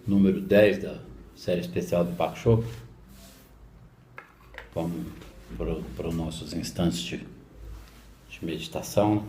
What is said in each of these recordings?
número 10 da série especial do Paco Show. Vamos para os nossos instantes de meditação.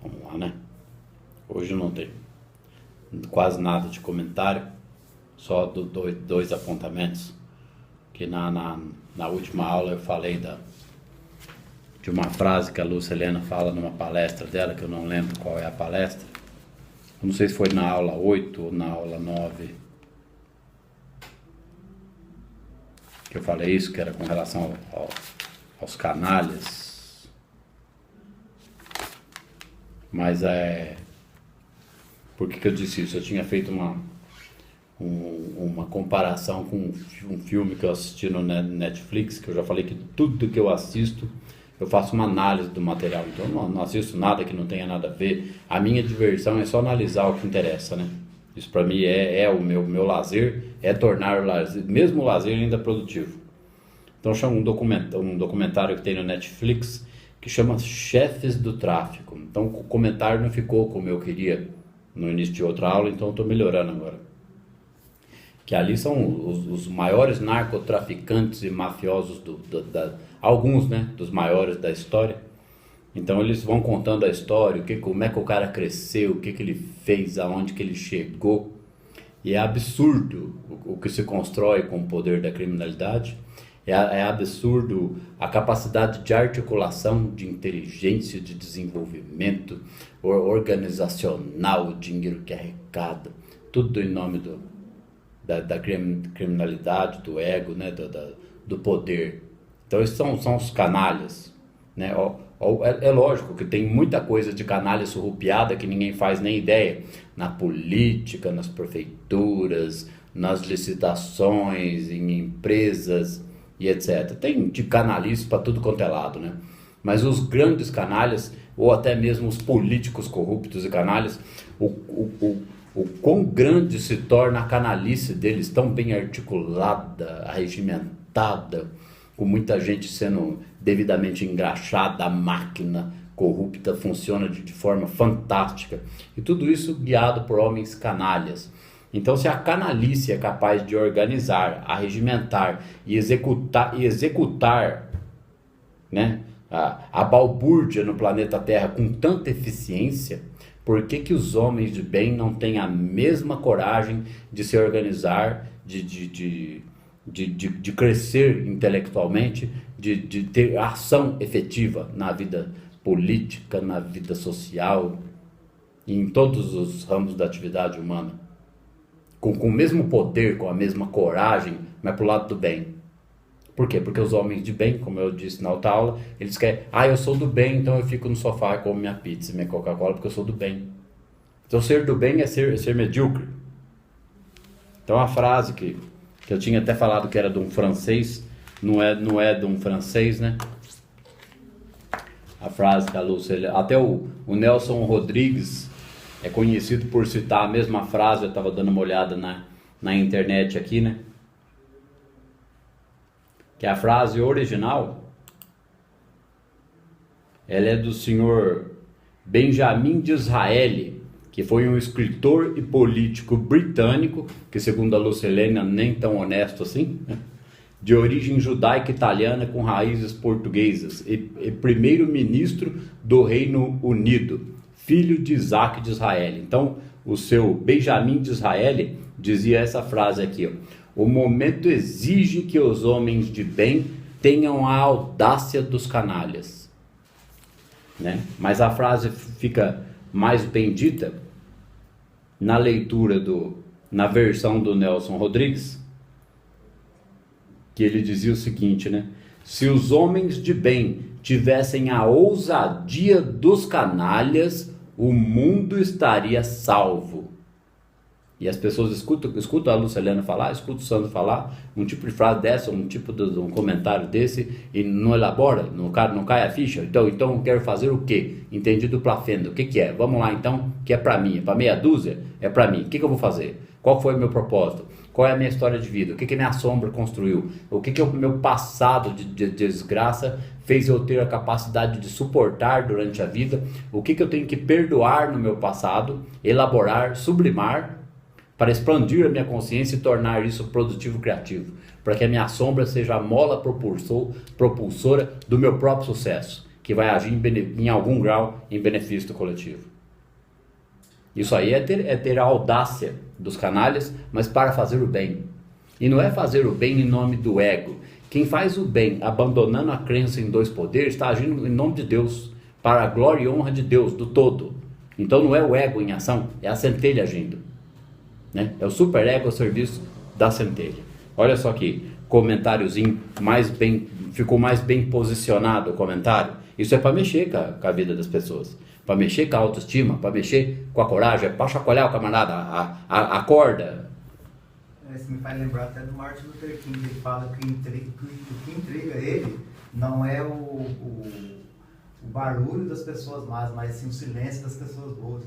Vamos lá, né? Hoje não tem quase nada de comentário, só dois apontamentos. Que na última aula eu falei de uma frase que a Lúcia Helena fala numa palestra dela, que eu não lembro qual é a palestra. Eu não sei se foi na aula 8 ou na aula 9 que eu falei isso, que era com relação aos canalhas. Mas por que eu disse isso? Eu tinha feito uma comparação com um filme que eu assisti no Netflix, que eu já falei que tudo que eu assisto, eu faço uma análise do material. Então eu não assisto nada que não tenha nada a ver. A minha diversão é só analisar o que interessa, né? Isso para mim é o meu lazer, é tornar o lazer, mesmo o lazer ainda produtivo. Então chama um documentário que tem no Netflix, que chama Chefes do Tráfico. Então o comentário não ficou como eu queria no início de outra aula, então eu estou melhorando agora. Que ali são os maiores narcotraficantes e mafiosos, alguns, né, dos maiores da história. Então eles vão contando a história, como é que o cara cresceu, o que ele fez, aonde que ele chegou. E é absurdo o que se constrói com o poder da criminalidade. É absurdo a capacidade de articulação, de inteligência, de desenvolvimento organizacional, o dinheiro que arrecada, tudo em nome da criminalidade, do ego, né, do poder. Então esses são os canalhas, né? É lógico que tem muita coisa de canalha surrupiada que ninguém faz nem ideia, na política, nas prefeituras, nas licitações, em empresas e etc. Tem de canalice para tudo quanto é lado, né? Mas os grandes canalhas, ou até mesmo os políticos corruptos e canalhas, o quão grande se torna a canalice deles, tão bem articulada, arregimentada, com muita gente sendo devidamente engraxada, a máquina, corrupta funciona de forma fantástica. E tudo isso guiado por homens canalhas. Então, se a canalice é capaz de organizar, arregimentar e executar, né, a balbúrdia no planeta Terra com tanta eficiência, por que os homens de bem não têm a mesma coragem de se organizar, de crescer intelectualmente, de ter ação efetiva na vida política, na vida social, e em todos os ramos da atividade humana? Com o mesmo poder, com a mesma coragem, mas pro lado do bem. Por quê? Porque os homens de bem, como eu disse na outra aula, eles querem, eu sou do bem, então eu fico no sofá e como minha pizza e minha Coca-Cola, porque eu sou do bem. Então ser do bem é ser medíocre. Então a frase que eu tinha até falado que era de um francês, não é de um francês, né? A frase que a Lúcia... Até o Nelson Rodrigues é conhecido por citar a mesma frase. Eu estava dando uma olhada na internet aqui, né? Que a frase original, ela é do senhor Benjamin Disraeli, que foi um escritor e político britânico, que segundo a Lucilena nem tão honesto assim, de origem judaica italiana com raízes portuguesas e primeiro-ministro do Reino Unido, filho de Isaac de Israel. Então, o seu Benjamin Disraeli dizia essa frase aqui, ó: o momento exige que os homens de bem tenham a audácia dos canalhas, né? Mas a frase fica mais bem dita na leitura na versão do Nelson Rodrigues, que ele dizia o seguinte, né? Se os homens de bem tivessem a ousadia dos canalhas, o mundo estaria salvo. E as pessoas escutam a Lucilena falar, escutam o Sandro falar, um tipo de frase dessa, um tipo de um comentário desse, e não elabora, não cai a ficha. Então eu quero fazer o quê? Entendido plafendo. O que é? Vamos lá então, que é para mim, é para meia dúzia? É para mim. O que eu vou fazer? Qual foi o meu propósito? Qual é a minha história de vida? O que minha sombra construiu? O que o meu passado de desgraça fez eu ter a capacidade de suportar durante a vida? O que eu tenho que perdoar no meu passado, elaborar, sublimar, para expandir a minha consciência e tornar isso produtivo criativo, para que a minha sombra seja a mola propulsora do meu próprio sucesso, que vai agir em algum grau em benefício do coletivo. Isso aí é ter a audácia dos canalhas, mas para fazer o bem. E não é fazer o bem em nome do ego. Quem faz o bem abandonando a crença em dois poderes está agindo em nome de Deus, para a glória e honra de Deus, do todo. Então não é o ego em ação, é a centelha agindo, né? É o superego ao serviço da centelha. Olha só aqui, comentáriozinho ficou mais bem posicionado o comentário. Isso é para mexer com a vida das pessoas, para mexer com a autoestima, para mexer com a coragem, para chacoalhar o camarada, acorda. Isso me faz lembrar até do Martin Luther King, que ele fala que o que intriga ele não é o barulho das pessoas más, mas sim o silêncio das pessoas boas.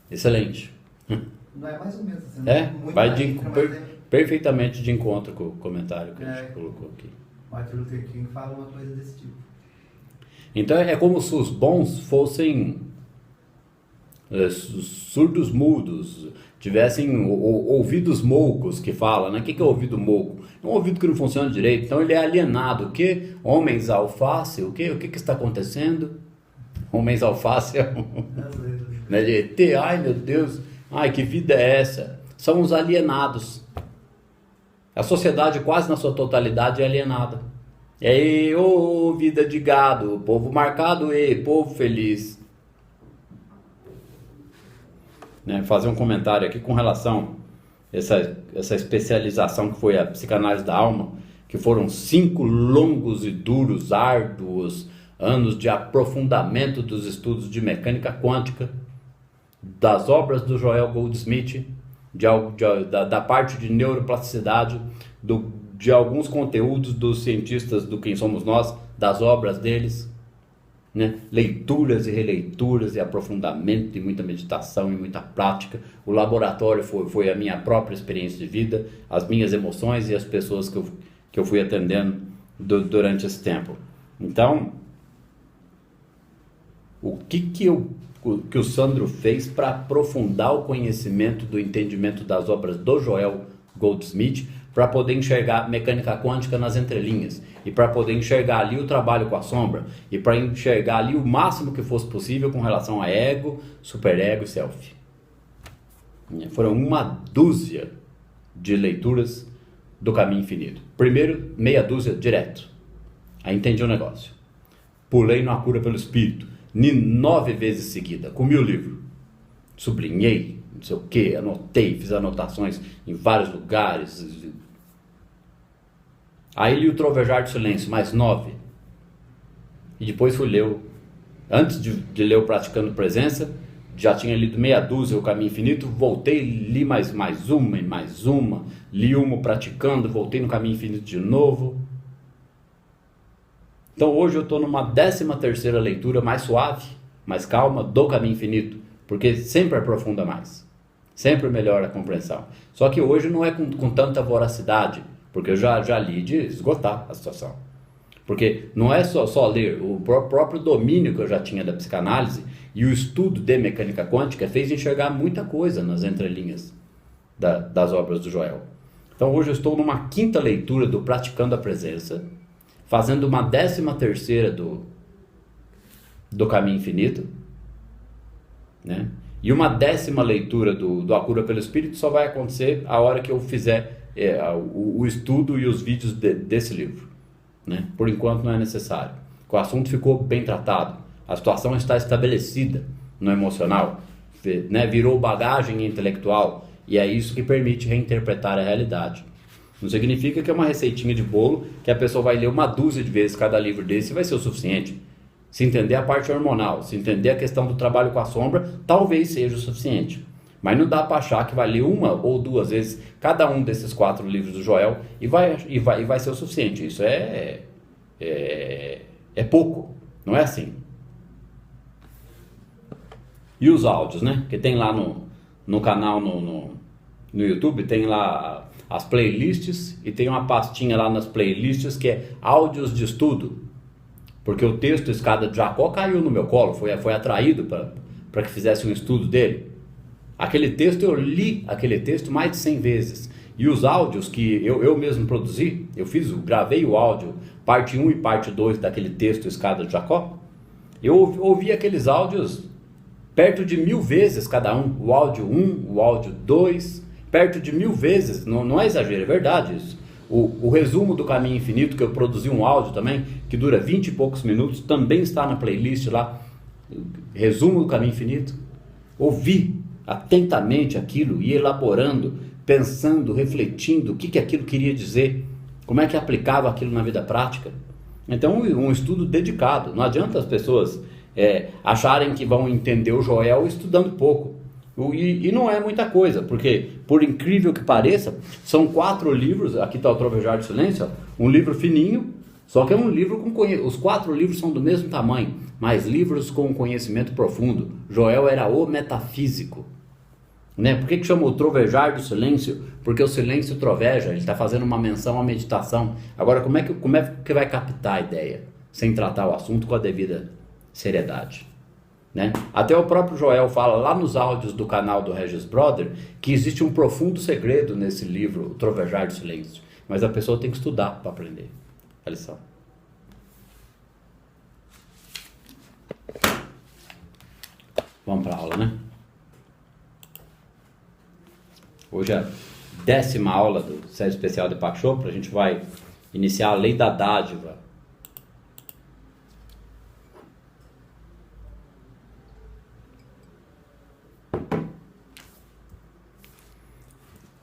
Excelente. Não é mais ou menos assim? Vai perfeitamente de encontro com o comentário que a gente colocou aqui. Martin Luther King fala uma coisa desse tipo. Então é como se os bons fossem surdos mudos, tivessem ouvidos moucos, que fala, né? O que é ouvido mouco? É um ouvido que não funciona direito, então ele é alienado. O que? Homens alface, o que está acontecendo? Homens alface é né, de ET, ai meu Deus, ai que vida é essa? São os alienados. A sociedade quase na sua totalidade é alienada. E aí, vida de gado, povo marcado, povo feliz. Né, fazer um comentário aqui com relação a essa especialização que foi a psicanálise da alma, que foram 5 longos e duros, árduos anos de aprofundamento dos estudos de mecânica quântica, das obras do Joel Goldsmith, da parte de neuroplasticidade, de alguns conteúdos dos cientistas do Quem Somos Nós, das obras deles, né? Leituras e releituras e aprofundamento e muita meditação e muita prática. O laboratório foi a minha própria experiência de vida, as minhas emoções e as pessoas que eu fui atendendo durante esse tempo. Então, o que o Sandro fez para aprofundar o conhecimento do entendimento das obras do Joel Goldsmith, para poder enxergar mecânica quântica nas entrelinhas, e para poder enxergar ali o trabalho com a sombra, e para enxergar ali o máximo que fosse possível com relação a ego, superego e self. Foram uma dúzia de leituras do Caminho Infinito. Primeiro, meia dúzia direto. Aí entendi o negócio. Pulei na Cura pelo Espírito, 9 vezes seguida, comi o livro, sublinhei, não sei o que, anotei, fiz anotações em vários lugares. Aí li o Trovejar do Silêncio, mais 9. E depois fui ler, antes de ler o Praticando Presença, já tinha lido meia dúzia o Caminho Infinito, voltei, li mais uma e mais uma, li uma praticando, voltei no Caminho Infinito de novo. Então hoje eu estou numa 13ª leitura mais suave, mais calma do Caminho Infinito, porque sempre aprofunda mais, sempre melhora a compreensão. Só que hoje não é com tanta voracidade, porque eu já li de esgotar a situação. Porque não é só ler, o próprio domínio que eu já tinha da psicanálise e o estudo de mecânica quântica fez enxergar muita coisa nas entrelinhas das obras do Joel. Então hoje eu estou numa 5ª leitura do Praticando a Presença, fazendo uma 13ª do Caminho Infinito, né? E uma 10ª leitura do A Cura pelo Espírito só vai acontecer a hora que eu fizer o estudo e os vídeos desse livro, né? Por enquanto não é necessário. O assunto ficou bem tratado, a situação está estabelecida no emocional, né? Virou bagagem intelectual, e é isso que permite reinterpretar a realidade. Não significa que é uma receitinha de bolo que a pessoa vai ler uma dúzia de vezes cada livro desse e vai ser o suficiente. Se entender a parte hormonal, se entender a questão do trabalho com a sombra, talvez seja o suficiente. Mas não dá para achar que vai ler uma ou 2 vezes cada um desses 4 livros do Joel e vai ser o suficiente. Isso é pouco, não é assim. E os áudios, né? Que tem lá no canal no YouTube, tem lá as playlists, e tem uma pastinha lá nas playlists que é áudios de estudo, porque o texto Escada de Jacó caiu no meu colo, foi atraído para que fizesse um estudo dele. Aquele texto, eu li aquele texto mais de 100 vezes, e os áudios que eu mesmo produzi, gravei o áudio, parte 1 e parte 2 daquele texto Escada de Jacó, eu ouvi aqueles áudios perto de 1000 vezes cada um, o áudio 1, o áudio 2, perto de 1000 vezes, não é exagero, é verdade isso. O resumo do Caminho Infinito, que eu produzi um áudio também, que dura 20 e poucos minutos, também está na playlist lá, resumo do Caminho Infinito. Ouvi atentamente aquilo, e elaborando, pensando, refletindo, o que aquilo queria dizer, como é que aplicava aquilo na vida prática. Então, um estudo dedicado. Não adianta as pessoas acharem que vão entender o Joel estudando pouco. E não é muita coisa, porque, por incrível que pareça, são 4 livros. Aqui está o Trovejar do Silêncio, ó, um livro fininho, só que é um livro com os 4 livros são do mesmo tamanho, mas livros com conhecimento profundo. Joel era o metafísico, né? Por que chamou Trovejar do Silêncio? Porque o silêncio troveja, ele está fazendo uma menção à meditação. Agora, como é que vai captar a ideia, sem tratar o assunto com a devida seriedade? Né? Até o próprio Joel fala lá nos áudios do canal do Regis Brother que existe um profundo segredo nesse livro, o Trovejar do Silêncio, mas a pessoa tem que estudar para aprender a lição. Vamos para a aula, né? Hoje é a 10ª aula do série especial de Deepak Chopra. A gente vai iniciar a lei da dádiva.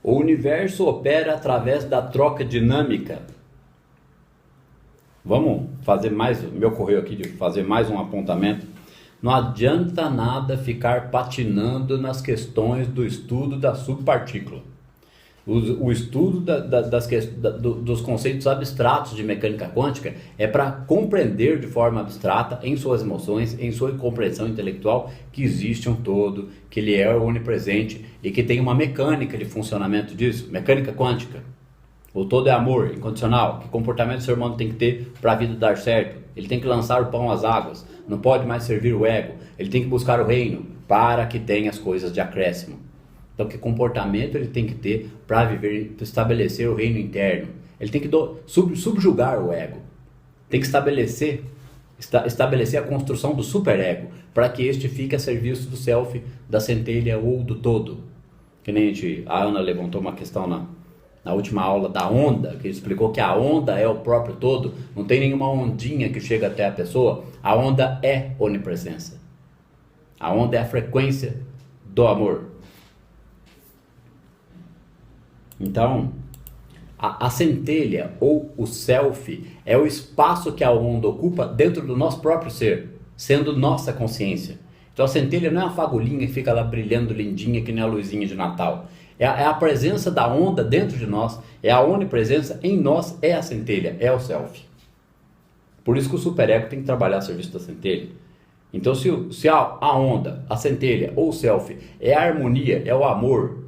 O universo opera através da troca dinâmica. Vamos fazer mais, me ocorreu aqui de fazer mais um apontamento. Não adianta nada ficar patinando nas questões do estudo da subpartícula. O estudo dos conceitos abstratos de mecânica quântica é para compreender de forma abstrata, em suas emoções, em sua compreensão intelectual, que existe um todo, que ele é onipresente e que tem uma mecânica de funcionamento disso, mecânica quântica. O todo é amor incondicional. Que comportamento o ser humano tem que ter para a vida dar certo? Ele tem que lançar o pão às águas. Não pode mais servir o ego. Ele tem que buscar o reino para que tenha as coisas de acréscimo. Então, que comportamento ele tem que ter para viver, para estabelecer o reino interno? Ele tem que subjugar o ego. Tem que estabelecer a construção do superego, para que este fique a serviço do self, da centelha ou do todo. Que nem a Ana levantou uma questão na última aula da onda, que explicou que a onda é o próprio todo, não tem nenhuma ondinha que chega até a pessoa, a onda é onipresença. A onda é a frequência do amor. Então, a centelha ou o self é o espaço que a onda ocupa dentro do nosso próprio ser, sendo nossa consciência. Então a centelha não é uma fagulhinha que fica lá brilhando lindinha que nem a luzinha de Natal. É a presença da onda dentro de nós, é a onipresença em nós, é a centelha, é o self. Por isso que o superego tem que trabalhar a serviço da centelha. Então se a onda, a centelha ou o self é a harmonia, é o amor,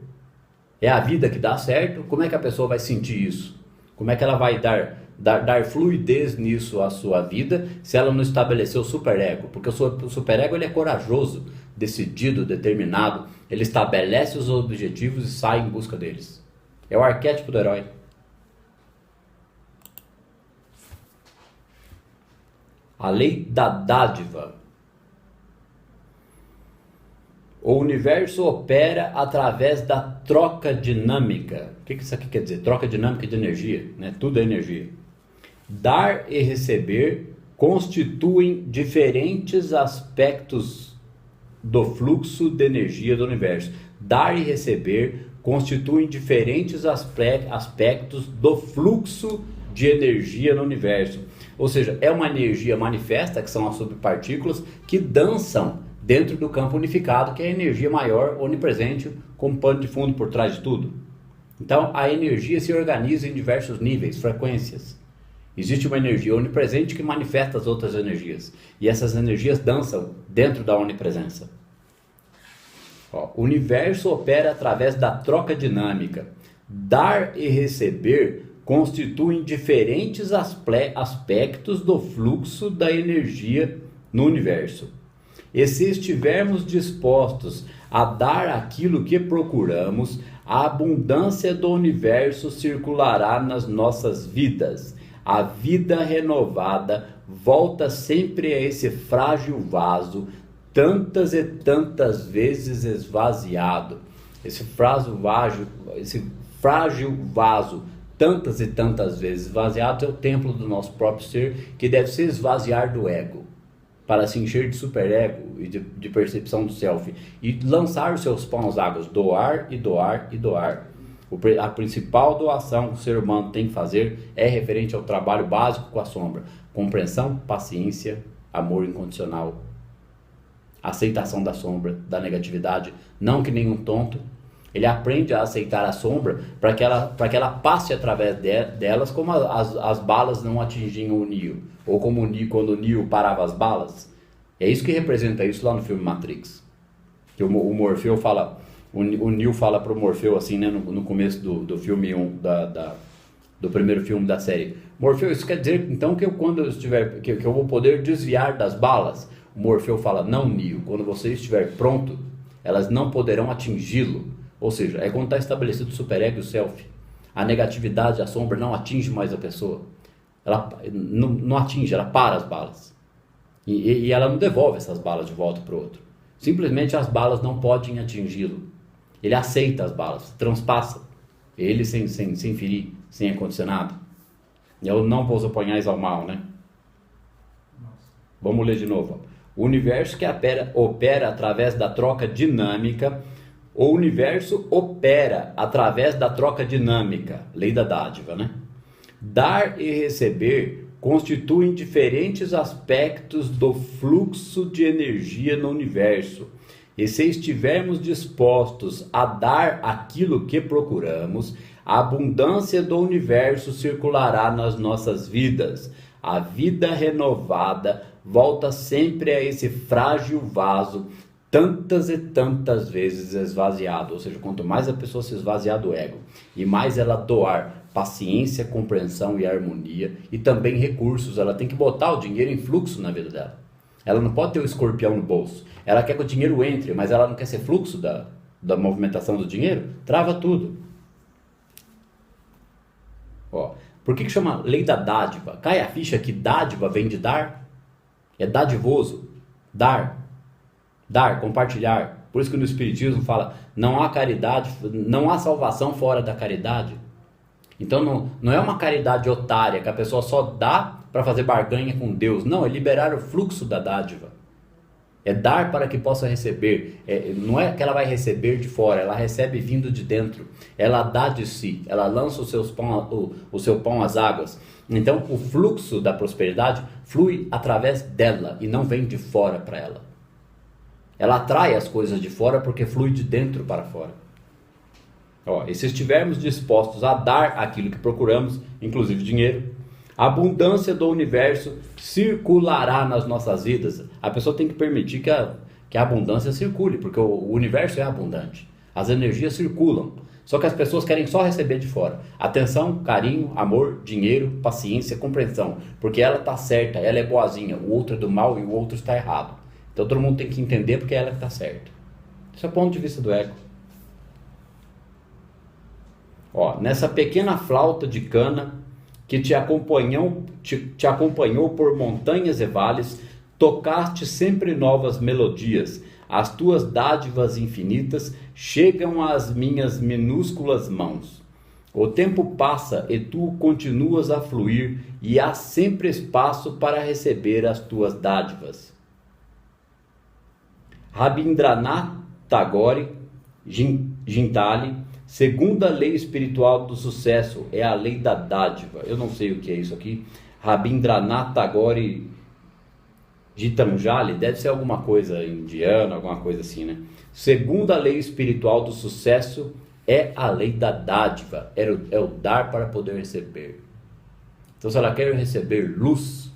é a vida que dá certo, como é que a pessoa vai sentir isso? Como é que ela vai dar fluidez nisso à sua vida se ela não estabelecer o superego? Porque o superego ele é corajoso, decidido, determinado. Ele estabelece os objetivos e sai em busca deles. É o arquétipo do herói. A lei da dádiva. O universo opera através da troca dinâmica. O que isso aqui quer dizer? Troca dinâmica de energia, né? Tudo é energia. Dar e receber constituem diferentes aspectos do fluxo de energia do universo. Dar e receber constituem diferentes aspectos do fluxo de energia no universo. Ou seja, é uma energia manifesta, que são as subpartículas, que dançam dentro do campo unificado, que é a energia maior, onipresente, como pano de fundo por trás de tudo. Então, a energia se organiza em diversos níveis, frequências. Existe uma energia onipresente que manifesta as outras energias. E essas energias dançam dentro da onipresença. O universo opera através da troca dinâmica. Dar e receber constituem diferentes aspectos do fluxo da energia no universo. E se estivermos dispostos a dar aquilo que procuramos, a abundância do universo circulará nas nossas vidas. A vida renovada volta sempre a esse frágil vaso, tantas e tantas vezes esvaziado. Esse frágil vaso, tantas e tantas vezes esvaziado, é o templo do nosso próprio ser, que deve se esvaziar do ego, para se encher de superego e de percepção do self, e lançar os seus pães às águas, doar e doar e doar. A principal doação que o ser humano tem que fazer é referente ao trabalho básico com a sombra: compreensão, paciência, amor incondicional, aceitação da sombra, da negatividade, não que nenhum tonto. Ele aprende a aceitar a sombra para que ela passe através delas, como as balas não atingiam o Neo, ou como quando o Neo parava as balas. É isso que representa isso lá no filme Matrix. Que o Morfeu fala, o Neo fala para o Morfeu assim, né, no começo do filme 1, do primeiro filme da série: Morfeu, isso quer dizer então que quando eu estiver, que eu vou poder desviar das balas? O Morfeu fala: não, Neo, quando você estiver pronto, elas não poderão atingi-lo. Ou seja, é quando está estabelecido o superego e o self. A negatividade, a sombra não atinge mais a pessoa. Ela não atinge, ela para as balas. E ela não devolve essas balas de volta para o outro. Simplesmente as balas não podem atingi-lo. Ele aceita as balas, transpassa. Ele sem ferir, sem ar-condicionado. Eu não vos oponhais ao mal, né? Vamos ler de novo. O universo que opera através da troca dinâmica. O universo opera através da troca dinâmica, lei da dádiva, né? Dar e receber constituem diferentes aspectos do fluxo de energia no universo. E se estivermos dispostos a dar aquilo que procuramos, a abundância do universo circulará nas nossas vidas. A vida renovada volta sempre a esse frágil vaso, tantas e tantas vezes esvaziado. Ou seja, quanto mais a pessoa se esvaziar do ego e mais ela doar paciência, compreensão e harmonia, e também recursos. Ela tem que botar o dinheiro em fluxo na vida dela. Ela não pode ter o escorpião no bolso. Ela quer que o dinheiro entre, mas ela não quer ser fluxo da movimentação do dinheiro. Trava tudo. Ó, por que chama lei da dádiva? Cai a ficha que dádiva vem de dar? É dadivoso. Dar, compartilhar. Por isso que no Espiritismo fala, não há caridade, não há salvação fora da caridade. Então não é uma caridade otária, que a pessoa só dá para fazer barganha com Deus. Não, é liberar o fluxo da dádiva. É dar para que possa receber. Não é que ela vai receber de fora, ela recebe vindo de dentro. Ela dá de si, ela lança o seu pão às águas. Então o fluxo da prosperidade flui através dela e não vem de fora para ela. Ela atrai as coisas de fora porque flui de dentro para fora. Ó, e se estivermos dispostos a dar aquilo que procuramos, inclusive dinheiro, a abundância do universo circulará nas nossas vidas. A pessoa tem que permitir que a abundância circule, porque o universo é abundante. As energias circulam. Só que as pessoas querem só receber de fora. Atenção, carinho, amor, dinheiro, paciência, compreensão. Porque ela está certa, ela é boazinha, o outro é do mal e o outro está errado. Então todo mundo tem que entender porque é ela que está certa. Esse é o ponto de vista do ego. Ó, nessa pequena flauta de cana que te acompanhou por montanhas e vales, tocaste sempre novas melodias. As tuas dádivas infinitas chegam às minhas minúsculas mãos. O tempo passa e tu continuas a fluir e há sempre espaço para receber as tuas dádivas. Rabindranath Tagore, Gintali, segunda lei espiritual do sucesso é a lei da dádiva. Eu não sei o que é isso aqui. Rabindranath Tagore Gitanjali, deve ser alguma coisa indiana, alguma coisa assim, né? Segunda lei espiritual do sucesso é a lei da dádiva, é o dar para poder receber. Então se ela quer receber luz,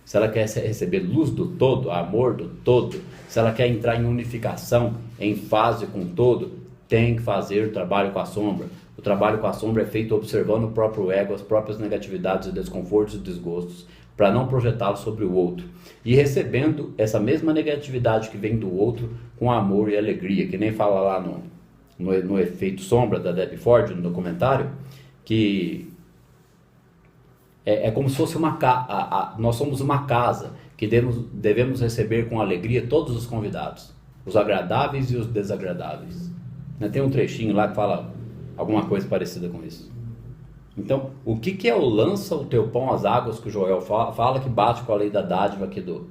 se ela quer receber luz do todo, amor do todo, se ela quer entrar em unificação, em fase com o todo, tem que fazer o trabalho com a sombra. O trabalho com a sombra é feito observando o próprio ego, as próprias negatividades, desconfortos e desgostos, para não projetá-lo sobre o outro. E recebendo essa mesma negatividade que vem do outro com amor e alegria, que nem fala lá no efeito sombra da Debbie Ford, no documentário, que é como se fosse nós somos uma casa que devemos receber com alegria todos os convidados, os agradáveis e os desagradáveis. Tem um trechinho lá que fala alguma coisa parecida com isso. Então, o que é o lança o teu pão às águas que o Joel fala que bate com a lei da dádiva aqui do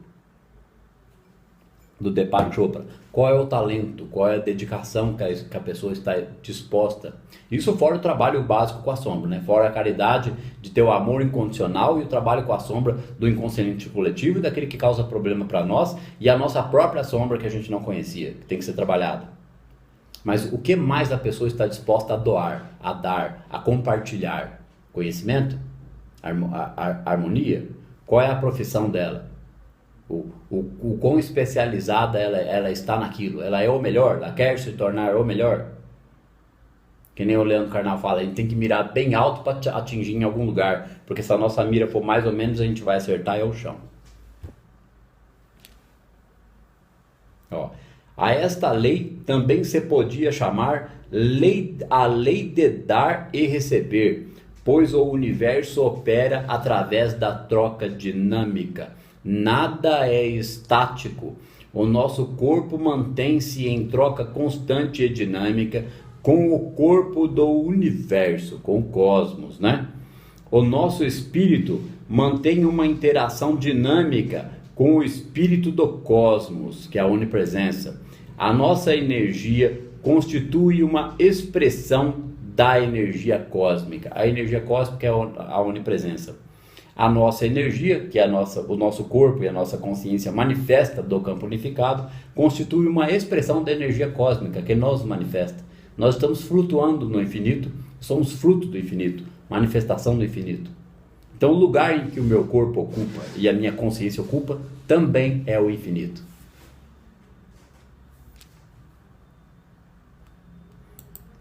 Deepak Chopra? Qual é o talento, qual é a dedicação que a pessoa está disposta? Isso fora o trabalho básico com a sombra, né? Fora a caridade de ter o amor incondicional e o trabalho com a sombra do inconsciente coletivo e daquele que causa problema para nós e a nossa própria sombra que a gente não conhecia, que tem que ser trabalhada. Mas o que mais a pessoa está disposta a doar, a dar, a compartilhar? Conhecimento? Harmonia? Qual é a profissão dela? O quão especializada ela está naquilo? Ela é o melhor? Ela quer se tornar o melhor? Que nem o Leandro Carnal fala, a gente tem que mirar bem alto para atingir em algum lugar. Porque se a nossa mira for mais ou menos, a gente vai acertar é o chão. Ó. A esta lei também se podia chamar a lei de dar e receber, pois o universo opera através da troca dinâmica. Nada é estático. O nosso corpo mantém-se em troca constante e dinâmica com o corpo do universo, com o cosmos, né? O nosso espírito mantém uma interação dinâmica com o espírito do cosmos, que é a onipresença. A nossa energia constitui uma expressão da energia cósmica. A energia cósmica é a onipresença. A nossa energia, que é o nosso corpo e a nossa consciência manifesta do campo unificado, constitui uma expressão da energia cósmica que nos manifesta. Nós estamos flutuando no infinito, somos fruto do infinito, manifestação do infinito. Então o lugar em que o meu corpo ocupa e a minha consciência ocupa também é o infinito.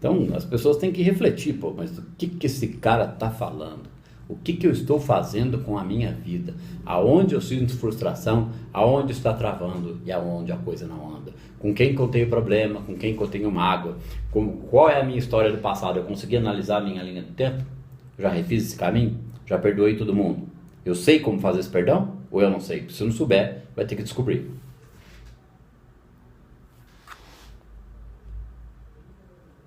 Então, as pessoas têm que refletir, pô, mas o que esse cara está falando? O que eu estou fazendo com a minha vida? Aonde eu sinto frustração? Aonde está travando? E aonde a coisa não anda? Com quem que eu tenho problema? Com quem que eu tenho mágoa? Qual é a minha história do passado? Eu consegui analisar a minha linha do tempo? Já refiz esse caminho? Já perdoei todo mundo? Eu sei como fazer esse perdão? Ou eu não sei? Se eu não souber, vai ter que descobrir.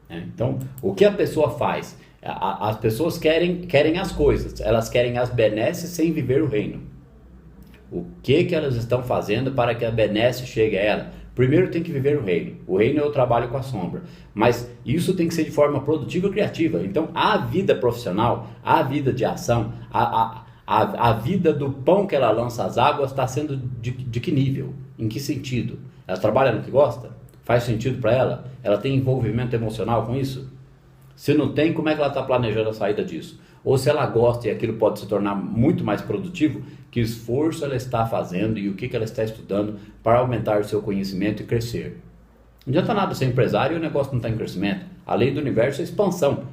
Então, o que a pessoa faz? As pessoas querem as coisas, elas querem as benesses sem viver o reino. O que elas estão fazendo para que a benesse chegue a ela? Primeiro tem que viver o reino. O reino é o trabalho com a sombra. Mas isso tem que ser de forma produtiva e criativa. Então, a vida profissional, a vida de ação, a vida do pão que ela lança às águas está sendo de que nível? Em que sentido? Ela trabalha no que gosta? Faz sentido para ela? Ela tem envolvimento emocional com isso? Se não tem, como é que ela está planejando a saída disso? Ou se ela gosta e aquilo pode se tornar muito mais produtivo, que esforço ela está fazendo e o que ela está estudando para aumentar o seu conhecimento e crescer? Não adianta nada ser empresário e o negócio não está em crescimento. A lei do universo é expansão,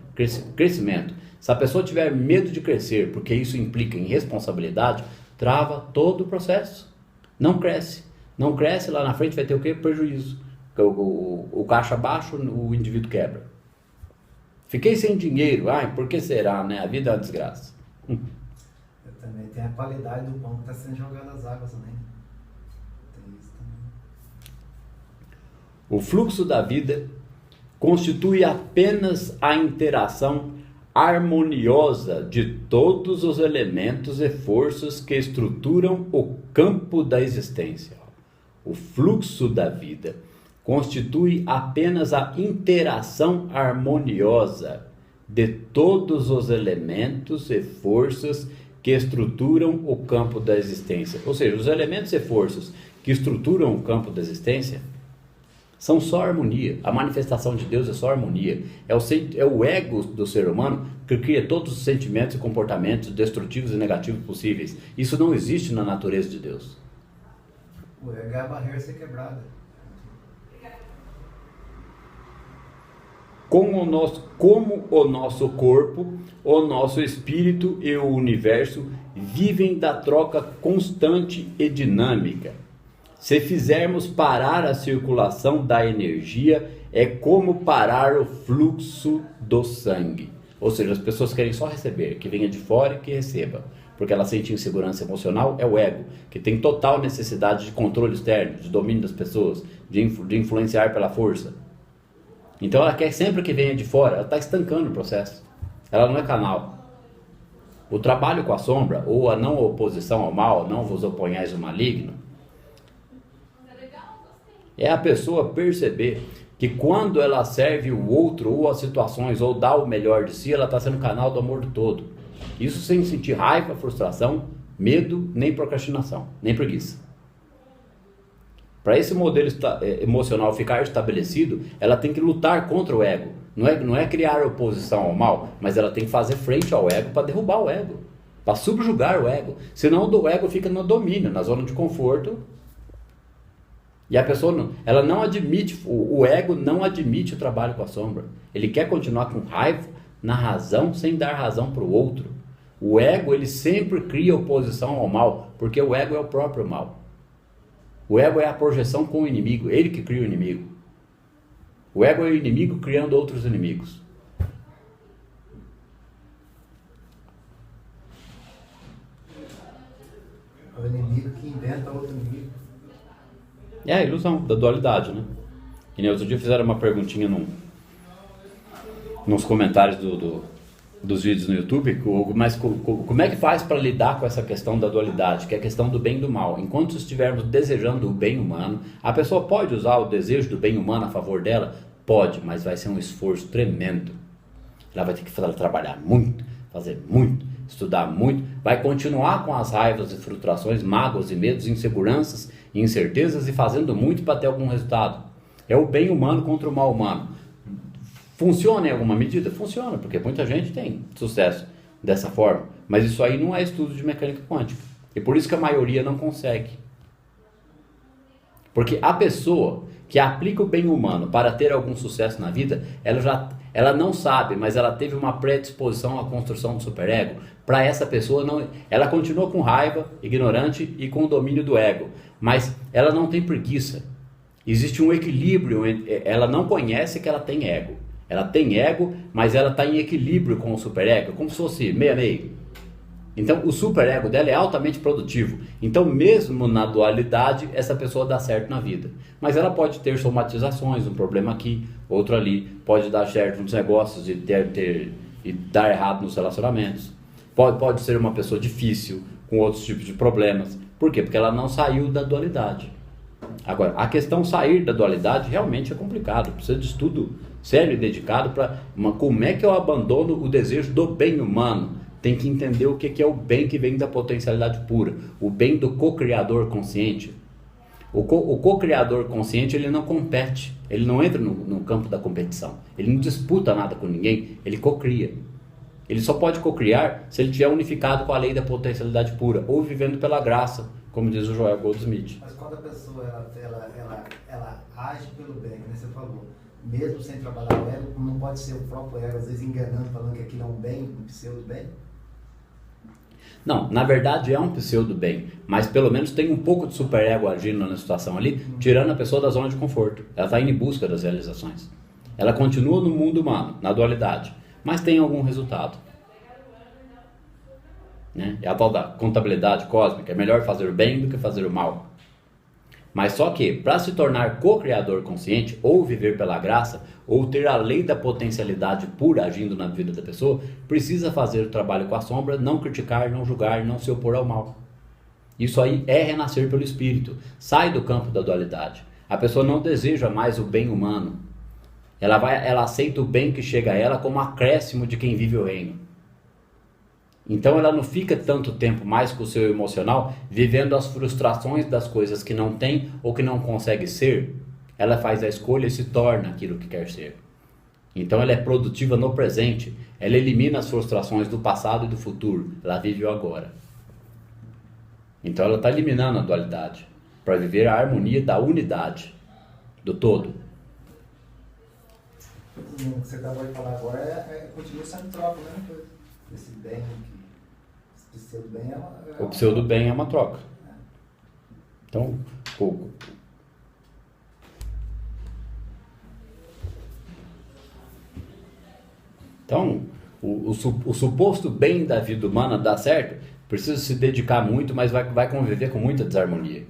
crescimento. Se a pessoa tiver medo de crescer, porque isso implica em responsabilidade, trava todo o processo. Não cresce. Não cresce, lá na frente vai ter o quê? Prejuízo. O caixa baixo, o indivíduo quebra. Fiquei sem dinheiro. Ai, por que será, né? A vida é uma desgraça. Eu também tenho a qualidade do pão que está sendo jogado às águas também. Tem isso também. O fluxo da vida constitui apenas a interação harmoniosa de todos os elementos e forças que estruturam o campo da existência. O fluxo da vida constitui apenas a interação harmoniosa de todos os elementos e forças que estruturam o campo da existência. Ou seja, os elementos e forças que estruturam o campo da existência são só harmonia. A manifestação de Deus é só harmonia. É o ego do ser humano que cria todos os sentimentos e comportamentos destrutivos e negativos possíveis. Isso não existe na natureza de Deus. O ego é a barreira a ser quebrada. Como o nosso corpo, o nosso espírito e o universo vivem da troca constante e dinâmica. Se fizermos parar a circulação da energia, é como parar o fluxo do sangue. Ou seja, as pessoas querem só receber, que venha de fora e que receba. Porque ela sente insegurança emocional, é o ego, que tem total necessidade de controle externo, de domínio das pessoas, de influenciar pela força. Então ela quer sempre que venha de fora, ela está estancando o processo. Ela não é canal. O trabalho com a sombra, ou a não oposição ao mal, não vos oponhais ao maligno, é a pessoa perceber que quando ela serve o outro, ou as situações, ou dá o melhor de si, ela está sendo canal do amor do todo. Isso sem sentir raiva, frustração, medo, nem procrastinação, nem preguiça. Para esse modelo emocional ficar estabelecido, ela tem que lutar contra o ego. Não é criar oposição ao mal, mas ela tem que fazer frente ao ego para derrubar o ego, para subjugar o ego. Senão o ego fica no domínio, na zona de conforto. E a pessoa ela não admite, o ego não admite o trabalho com a sombra. Ele quer continuar com raiva na razão, sem dar razão para o outro. O ego, ele sempre cria oposição ao mal, porque o ego é o próprio mal. O ego é a projeção com o inimigo, ele que cria o inimigo. O ego é o inimigo criando outros inimigos. É o inimigo que inventa outro inimigo. É a ilusão da dualidade, né? E no outro dia fizeram uma perguntinha nos comentários dos vídeos no YouTube, mas como é que faz para lidar com essa questão da dualidade, que é a questão do bem e do mal? Enquanto estivermos desejando o bem humano, a pessoa pode usar o desejo do bem humano a favor dela? Pode, mas vai ser um esforço tremendo. Ela vai ter que trabalhar muito, fazer muito, estudar muito, vai continuar com as raivas e frustrações, mágoas e medos, inseguranças e incertezas e fazendo muito para ter algum resultado. É o bem humano contra o mal humano. Funciona em alguma medida? Funciona, porque muita gente tem sucesso dessa forma. Mas isso aí não é estudo de mecânica quântica. E por isso que a maioria não consegue. Porque a pessoa que aplica o bem humano para ter algum sucesso na vida, ela não sabe, mas ela teve uma predisposição à construção do superego, para essa pessoa, não, ela continua com raiva, ignorante e com o domínio do ego, mas ela não tem preguiça. Existe um equilíbrio, ela não conhece que ela tem ego. Ela tem ego, mas ela está em equilíbrio com o superego, como se fosse meia-meia. Então o superego dela é altamente produtivo. Então mesmo na dualidade, essa pessoa dá certo na vida. Mas ela pode ter somatizações, um problema aqui, outro ali. Pode dar certo nos negócios e dar errado nos relacionamentos. Pode ser uma pessoa difícil, com outros tipos de problemas. Por quê? Porque ela não saiu da dualidade. Agora, a questão sair da dualidade realmente é complicado. Precisa de estudo sério e dedicado para como é que eu abandono o desejo do bem humano. Tem que entender o que é o bem que vem da potencialidade pura, o bem do co-criador consciente. O co-criador consciente, ele não compete, ele não entra no campo da competição, ele não disputa nada com ninguém, ele co-cria. Ele só pode co-criar se ele estiver unificado com a lei da potencialidade pura, ou vivendo pela graça, como diz o Joel Goldsmith. Mas quando a pessoa ela age pelo bem, como você falou, mesmo sem trabalhar o ego, não pode ser o próprio ego, às vezes enganando, falando que aquilo é um bem, um pseudo-bem? Não, na verdade é um pseudo-bem, mas pelo menos tem um pouco de superego agindo na situação ali, tirando a pessoa da zona de conforto. Ela está indo em busca das realizações. Ela continua no mundo humano, na dualidade, mas tem algum resultado. Né? É a tal da contabilidade cósmica, é melhor fazer o bem do que fazer o mal. Mas só que, para se tornar co-criador consciente, ou viver pela graça, ou ter a lei da potencialidade pura agindo na vida da pessoa, precisa fazer o trabalho com a sombra, não criticar, não julgar, não se opor ao mal. Isso aí é renascer pelo espírito, sai do campo da dualidade. A pessoa não deseja mais o bem humano. Ela aceita o bem que chega a ela como acréscimo de quem vive o reino. Então ela não fica tanto tempo mais com o seu emocional vivendo as frustrações das coisas que não tem ou que não consegue ser. Ela faz a escolha e se torna aquilo que quer ser. Então ela é produtiva no presente. Ela elimina as frustrações do passado e do futuro. Ela vive o agora. Então ela está eliminando a dualidade para viver a harmonia da unidade, do todo. O que você acabou de falar agora continua sendo troca, né? Esse bem, esse pseudo-bem o pseudo-bem é uma troca. Então, o suposto bem da vida humana dá certo, precisa se dedicar muito, mas vai conviver com muita desarmonia.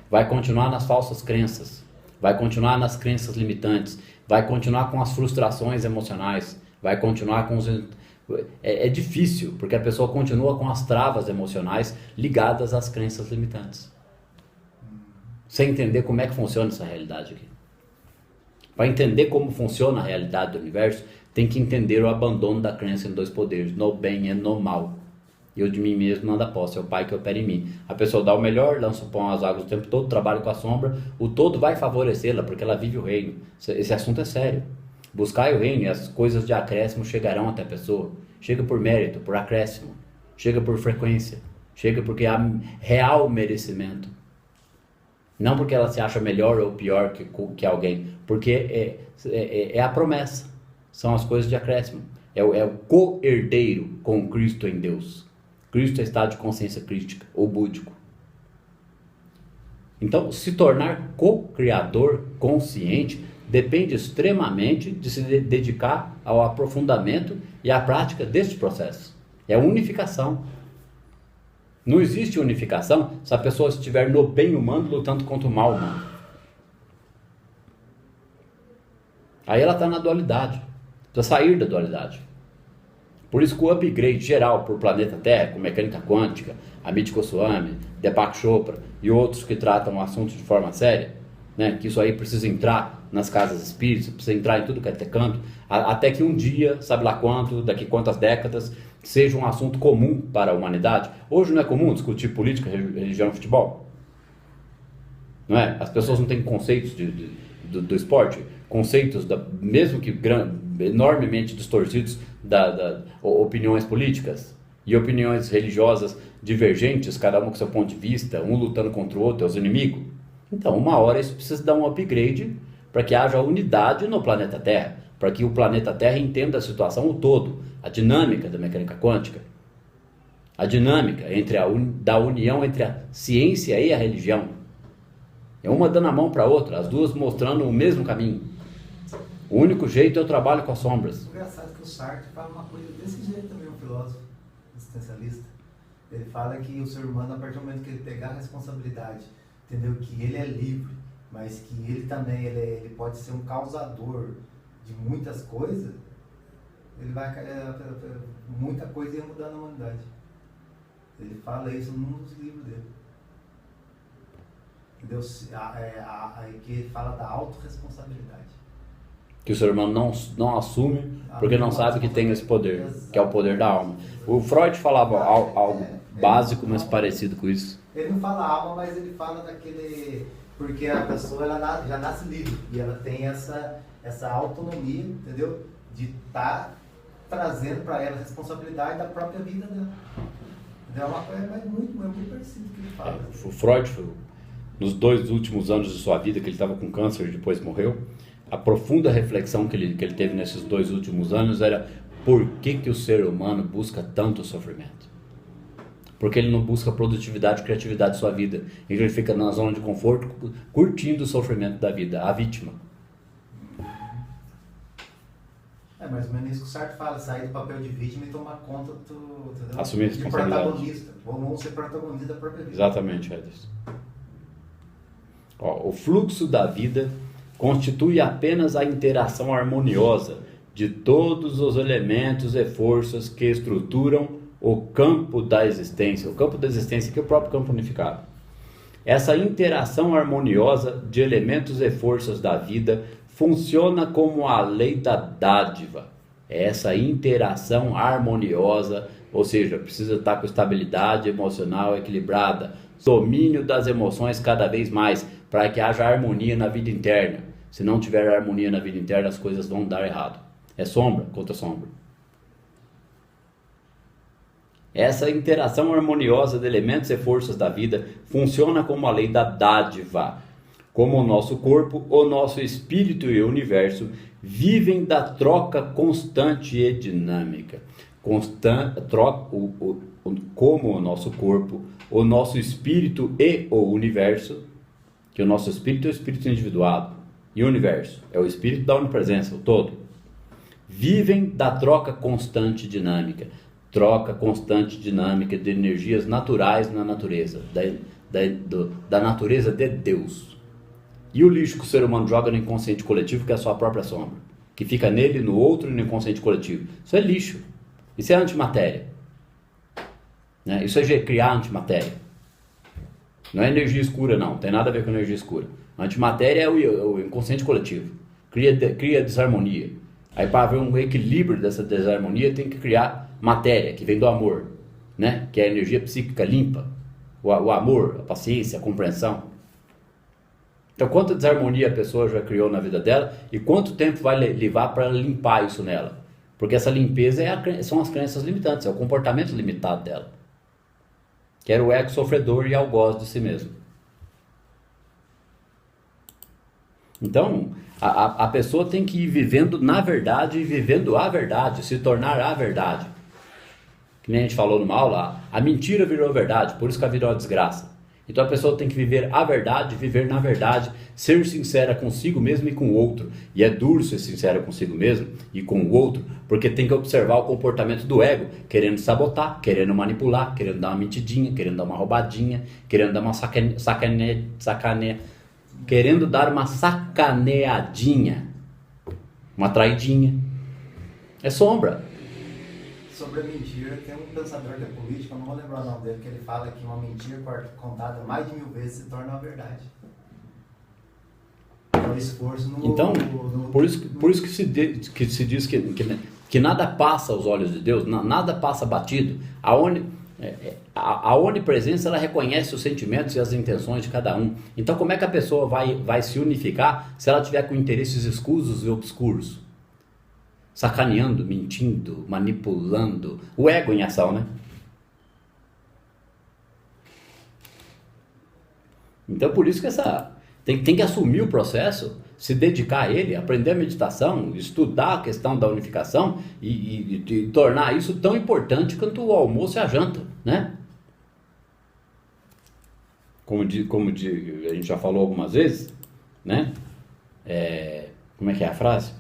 Vai continuar nas falsas crenças, vai continuar nas crenças limitantes, vai continuar com as frustrações emocionais, vai continuar com os... É difícil, porque a pessoa continua com as travas emocionais ligadas às crenças limitantes. Sem entender como é que funciona essa realidade aqui. Para entender como funciona a realidade do universo, tem que entender o abandono da crença em dois poderes, no bem e no mal. Eu de mim mesmo nada posso, é o Pai que opera em mim. A pessoa dá o melhor, lança o pão às águas o tempo todo, trabalha com a sombra, o todo vai favorecê-la, porque ela vive o reino. Esse assunto é sério. Buscai o reino e as coisas de acréscimo chegarão até a pessoa. Chega por mérito, por acréscimo. Chega por frequência. Chega porque há real merecimento. Não porque ela se acha melhor ou pior que alguém. Porque é a promessa. São as coisas de acréscimo. É o co-herdeiro com Cristo em Deus. Cristo é estado de consciência crística ou búdico. Então, se tornar co-criador consciente depende extremamente de se dedicar ao aprofundamento e à prática deste processo. É unificação. Não existe unificação se a pessoa estiver no bem humano lutando contra o mal humano. Aí ela está na dualidade. Precisa sair da dualidade. Por isso que o upgrade geral por planeta Terra, com mecânica quântica, Amit Goswami, Deepak Chopra e outros que tratam o assunto de forma séria, né, que isso aí precisa entrar nas casas espíritas, precisa entrar em tudo que é canto, até que um dia, sabe lá quanto, daqui quantas décadas, seja um assunto comum para a humanidade. Hoje não é comum discutir política, religião e futebol. Não é? As pessoas não têm conceitos do esporte, conceitos, mesmo que enormemente distorcidos, da opiniões políticas e opiniões religiosas divergentes, cada um com seu ponto de vista, um lutando contra o outro, é os inimigos. Então, uma hora isso precisa dar um upgrade para que haja unidade no planeta Terra. para que o planeta Terra entenda a situação o todo, a dinâmica da mecânica quântica, a dinâmica da união entre a ciência e a religião. É uma dando a mão para a outra, as duas mostrando o mesmo caminho. O único jeito é o trabalho com as sombras. O engraçado é que o Sartre fala uma coisa desse jeito também, um filósofo existencialista. Ele fala que o ser humano, a partir do momento que ele pegar a responsabilidade, entendeu? Que ele é livre, mas que ele também ele pode ser um causador de muitas coisas, ele vai muita coisa ia mudar na humanidade. Ele fala isso num dos livros dele. Entendeu? Que ele fala da autorresponsabilidade. Que o ser humano não assume porque não sabe que tem esse poder, que é o poder da alma. O Freud falava algo básico, mas parecido com isso. Ele não fala alma, mas ele fala daquele... Porque a pessoa ela já nasce livre e ela tem essa autonomia, entendeu? De estar trazendo para ela a responsabilidade da própria vida dela. É uma coisa muito parecida que ele fala. O Freud, nos 2 últimos anos de sua vida, que ele estava com câncer e depois morreu, a profunda reflexão que ele teve nesses 2 últimos anos era por que o ser humano busca tanto sofrimento? Porque ele não busca produtividade e criatividade de sua vida. Ele fica na zona de conforto, curtindo o sofrimento da vida, a vítima. É mais ou menos isso que o Sartre fala, sair do papel de vítima e tomar conta do... Entendeu? Assumir a responsabilidade. De protagonista. Vamos ser protagonista da própria vida. Exatamente, Edson. O fluxo da vida constitui apenas a interação harmoniosa de todos os elementos e forças que estruturam o campo da existência. O campo da existência que é o próprio campo unificado. Essa interação harmoniosa de elementos e forças da vida funciona como a lei da dádiva. Essa interação harmoniosa, ou seja, precisa estar com estabilidade emocional equilibrada, domínio das emoções cada vez mais, para que haja harmonia na vida interna. Se não tiver harmonia na vida interna, as coisas vão dar errado. É sombra contra sombra. Essa interação harmoniosa de elementos e forças da vida funciona como a lei da dádiva. Como o nosso corpo, o nosso espírito e o universo vivem da troca constante e dinâmica. Como o nosso corpo, o nosso espírito e o universo, que o nosso espírito é o espírito individuado, e o universo é o espírito da onipresença, o todo, vivem da troca constante e dinâmica. Troca constante e dinâmica de energias naturais na natureza, da natureza de Deus. E o lixo que o ser humano joga no inconsciente coletivo, que é a sua própria sombra, que fica nele, no outro e no inconsciente coletivo. Isso é lixo. Isso é antimatéria. Né? Isso é criar antimatéria. Não é energia escura, não. Tem nada a ver com energia escura. A antimatéria é o inconsciente coletivo. Cria desarmonia. Aí para haver um equilíbrio dessa desarmonia tem que criar matéria, que vem do amor, né? Que é a energia psíquica limpa. O amor, a paciência, a compreensão. Então, quanta desarmonia a pessoa já criou na vida dela e quanto tempo vai levar para limpar isso nela? Porque essa limpeza são as crenças limitantes, é o comportamento limitado dela. Que era o ego sofredor e algoz de si mesmo. Então, a pessoa tem que ir vivendo na verdade e vivendo a verdade, se tornar a verdade. Que nem a gente falou numa aula, a mentira virou verdade, por isso que a vida é uma desgraça. Então a pessoa tem que viver a verdade, viver na verdade, ser sincera consigo mesmo e com o outro. E é duro ser sincera consigo mesmo e com o outro, porque tem que observar o comportamento do ego, querendo sabotar, querendo manipular, querendo dar uma mentidinha, querendo dar uma roubadinha, querendo dar uma querendo dar uma sacaneadinha, uma traidinha. É sombra. Sobre a mentira, tem um pensador da política, eu não vou lembrar o nome dele, que ele fala que uma mentira contada mais de 1000 vezes se torna uma verdade. É o esforço no... Então, por isso que se diz que nada passa aos olhos de Deus, nada passa batido. A onipresença, ela reconhece os sentimentos e as intenções de cada um. Então, como é que a pessoa vai se unificar se ela tiver com interesses escusos e obscuros? Sacaneando, mentindo, manipulando. O ego em ação, né? Então, por isso que Tem que assumir o processo, se dedicar a ele, aprender a meditação, estudar a questão da unificação e tornar isso tão importante quanto o almoço e a janta, né? Como a gente já falou algumas vezes, né? Como é que é a frase?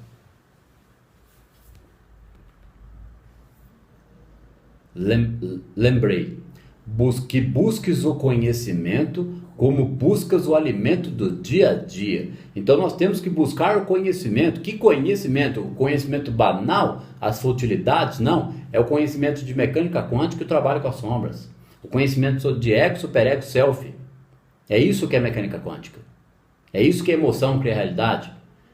Lembrei, busques o conhecimento como buscas o alimento do dia a dia. Então nós temos que buscar o conhecimento. Que conhecimento? O conhecimento banal, as futilidades? Não, é o conhecimento de mecânica quântica e o trabalho com as sombras. O conhecimento de ego, superego, self. É isso que é mecânica quântica. É isso que é emoção, cria realidade.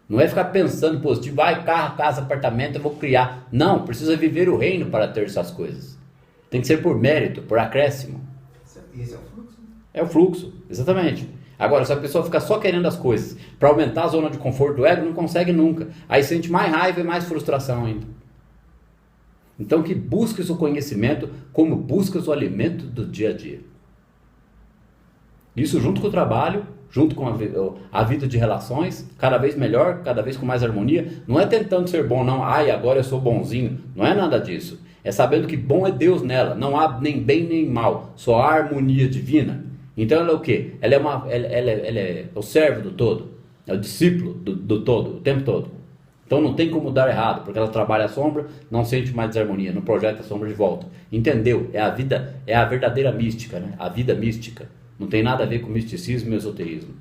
Não é ficar pensando positivo, carro, casa, apartamento, eu vou criar. Não, precisa viver o reino para ter essas coisas. Tem que ser por mérito, por acréscimo. Esse é o fluxo? É o fluxo, exatamente. Agora, se a pessoa ficar só querendo as coisas para aumentar a zona de conforto do ego, não consegue nunca. Aí sente mais raiva e mais frustração ainda. Então que busques o conhecimento como buscas o alimento do dia a dia. Isso junto com o trabalho, junto com a vida de relações, cada vez melhor, cada vez com mais harmonia. Não é tentando ser bom, não. Agora eu sou bonzinho. Não é nada disso. É sabendo que bom é Deus nela. Não há nem bem nem mal. Só há harmonia divina. Então ela é o quê? Ela é o servo do todo. É o discípulo do todo, o tempo todo. Então não tem como dar errado, porque ela trabalha a sombra, não sente mais desarmonia, não projeta a sombra de volta. Entendeu? É a vida, é a verdadeira mística, né? A vida mística. Não tem nada a ver com misticismo e esoterismo.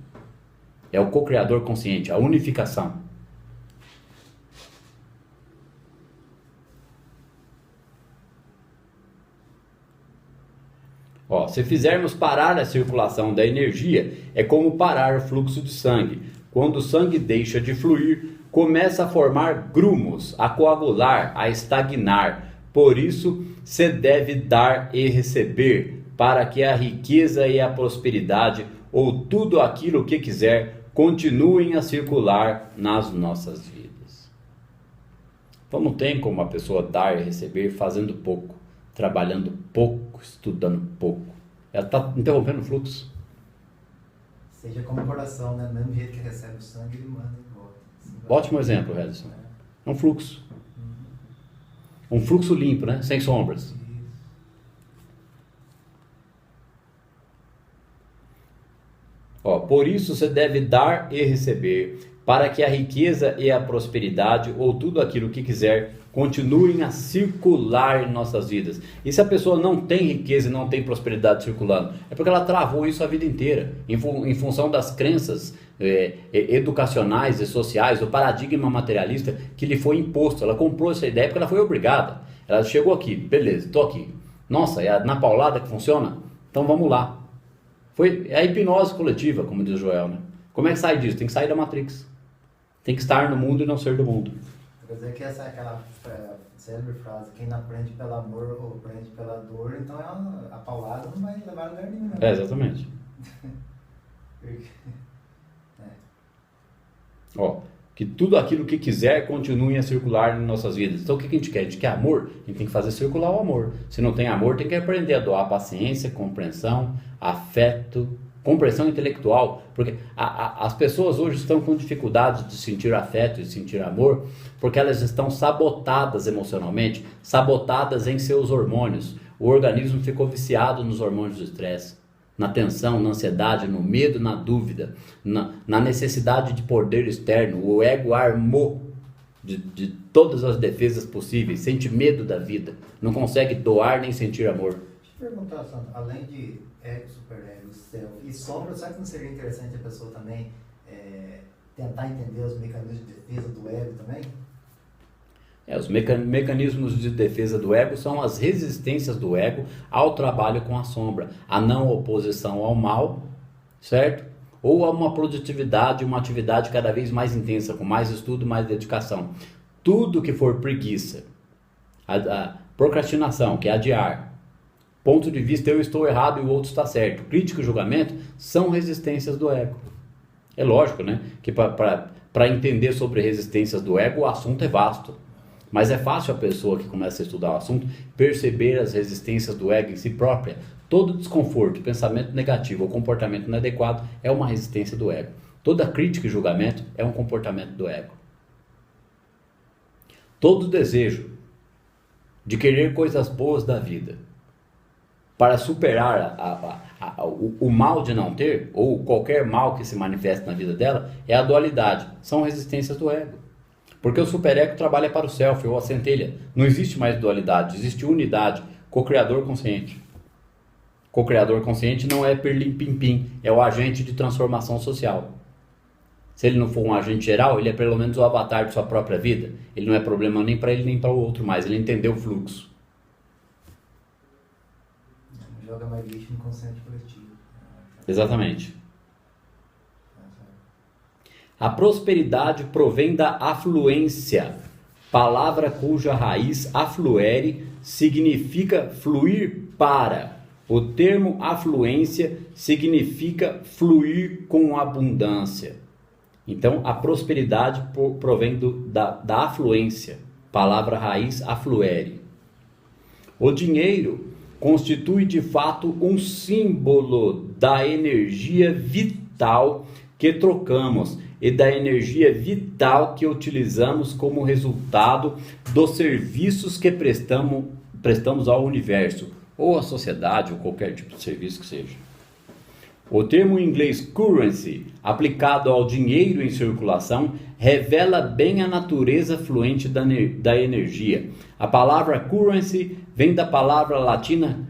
É o co-criador consciente, a unificação. Se fizermos parar a circulação da energia, é como parar o fluxo de sangue. Quando o sangue deixa de fluir, começa a formar grumos, a coagular, a estagnar. Por isso, se deve dar e receber, para que a riqueza e a prosperidade, ou tudo aquilo que quiser, continuem a circular nas nossas vidas. Então não tem como a pessoa dar e receber fazendo pouco, trabalhando pouco, estudando pouco. Ela está interrompendo o fluxo. Seja como o coração, né? Do mesmo jeito que recebe o sangue, ele manda e volta. Ótimo exemplo, Redson. É um fluxo. Um fluxo limpo, né? Sem sombras. Por isso você deve dar e receber, para que a riqueza e a prosperidade, ou tudo aquilo que quiser, continuem a circular em nossas vidas. E se a pessoa não tem riqueza e não tem prosperidade circulando, é porque ela travou isso a vida inteira, em função das crenças educacionais e sociais, do paradigma materialista que lhe foi imposto. Ela comprou essa ideia porque ela foi obrigada. Ela chegou aqui, beleza, estou aqui. Nossa, é na paulada que funciona? Então vamos lá. É a hipnose coletiva, como diz o Joel, né? Como é que sai disso? Tem que sair da Matrix. Tem que estar no mundo e não ser do mundo. Quer dizer que essa é aquela célebre frase, quem não aprende pelo amor ou aprende pela dor, então a paulada não vai levar a lugar nenhum. Né? Exatamente. Que tudo aquilo que quiser continue a circular em nossas vidas. Então o que a gente quer? A gente quer amor? A gente tem que fazer circular o amor. Se não tem amor, tem que aprender a doar paciência, compreensão, afeto, compreensão intelectual. Porque as pessoas hoje estão com dificuldade de sentir afeto e sentir amor, porque elas estão sabotadas emocionalmente, sabotadas em seus hormônios. O organismo ficou viciado nos hormônios do estresse. Na tensão, na ansiedade, no medo, na dúvida, na necessidade de poder externo. O ego armou de todas as defesas possíveis, sente medo da vida, não consegue doar nem sentir amor. Deixa eu perguntar, Sandro, além de ego, superego, self e sombra, será que não seria interessante a pessoa também tentar entender os mecanismos de defesa do ego também? Os mecanismos de defesa do ego são as resistências do ego ao trabalho com a sombra, a não oposição ao mal, certo? Ou a uma produtividade, uma atividade cada vez mais intensa, com mais estudo, mais dedicação. Tudo que for preguiça, a procrastinação, que é adiar, ponto de vista eu estou errado e o outro está certo, crítica e julgamento, são resistências do ego. É lógico, né? Que para entender sobre resistências do ego, o assunto é vasto. Mas é fácil a pessoa que começa a estudar o assunto perceber as resistências do ego em si própria. Todo desconforto, pensamento negativo ou comportamento inadequado é uma resistência do ego. Toda crítica e julgamento é um comportamento do ego. Todo desejo de querer coisas boas da vida para superar o mal de não ter, ou qualquer mal que se manifeste na vida dela, é a dualidade. São resistências do ego. Porque o superego trabalha para o self, ou a centelha. Não existe mais dualidade, existe unidade. Co-criador consciente. Co-criador consciente não é perlim-pim-pim, é o agente de transformação social. Se ele não for um agente geral, ele é pelo menos o avatar de sua própria vida. Ele não é problema nem para ele nem para o outro mais, ele entendeu o fluxo. Joga mais lixo no consciente coletivo. Exatamente. A prosperidade provém da afluência, palavra cuja raiz afluere significa fluir para. O termo afluência significa fluir com abundância. Então, a prosperidade provém da afluência, palavra raiz afluere. O dinheiro constitui de fato um símbolo da energia vital que trocamos e da energia vital que utilizamos como resultado dos serviços que prestamos ao universo, ou à sociedade, ou qualquer tipo de serviço que seja. O termo em inglês currency, aplicado ao dinheiro em circulação, revela bem a natureza fluente da energia. A palavra currency vem da palavra latina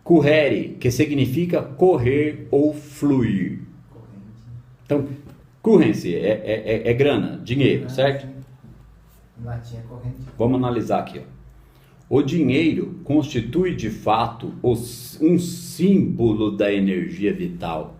currere, que significa correr ou fluir. Então, currency é grana, dinheiro, certo? Em latim é corrente. Vamos analisar aqui, ó. O dinheiro constitui de fato um símbolo da energia vital.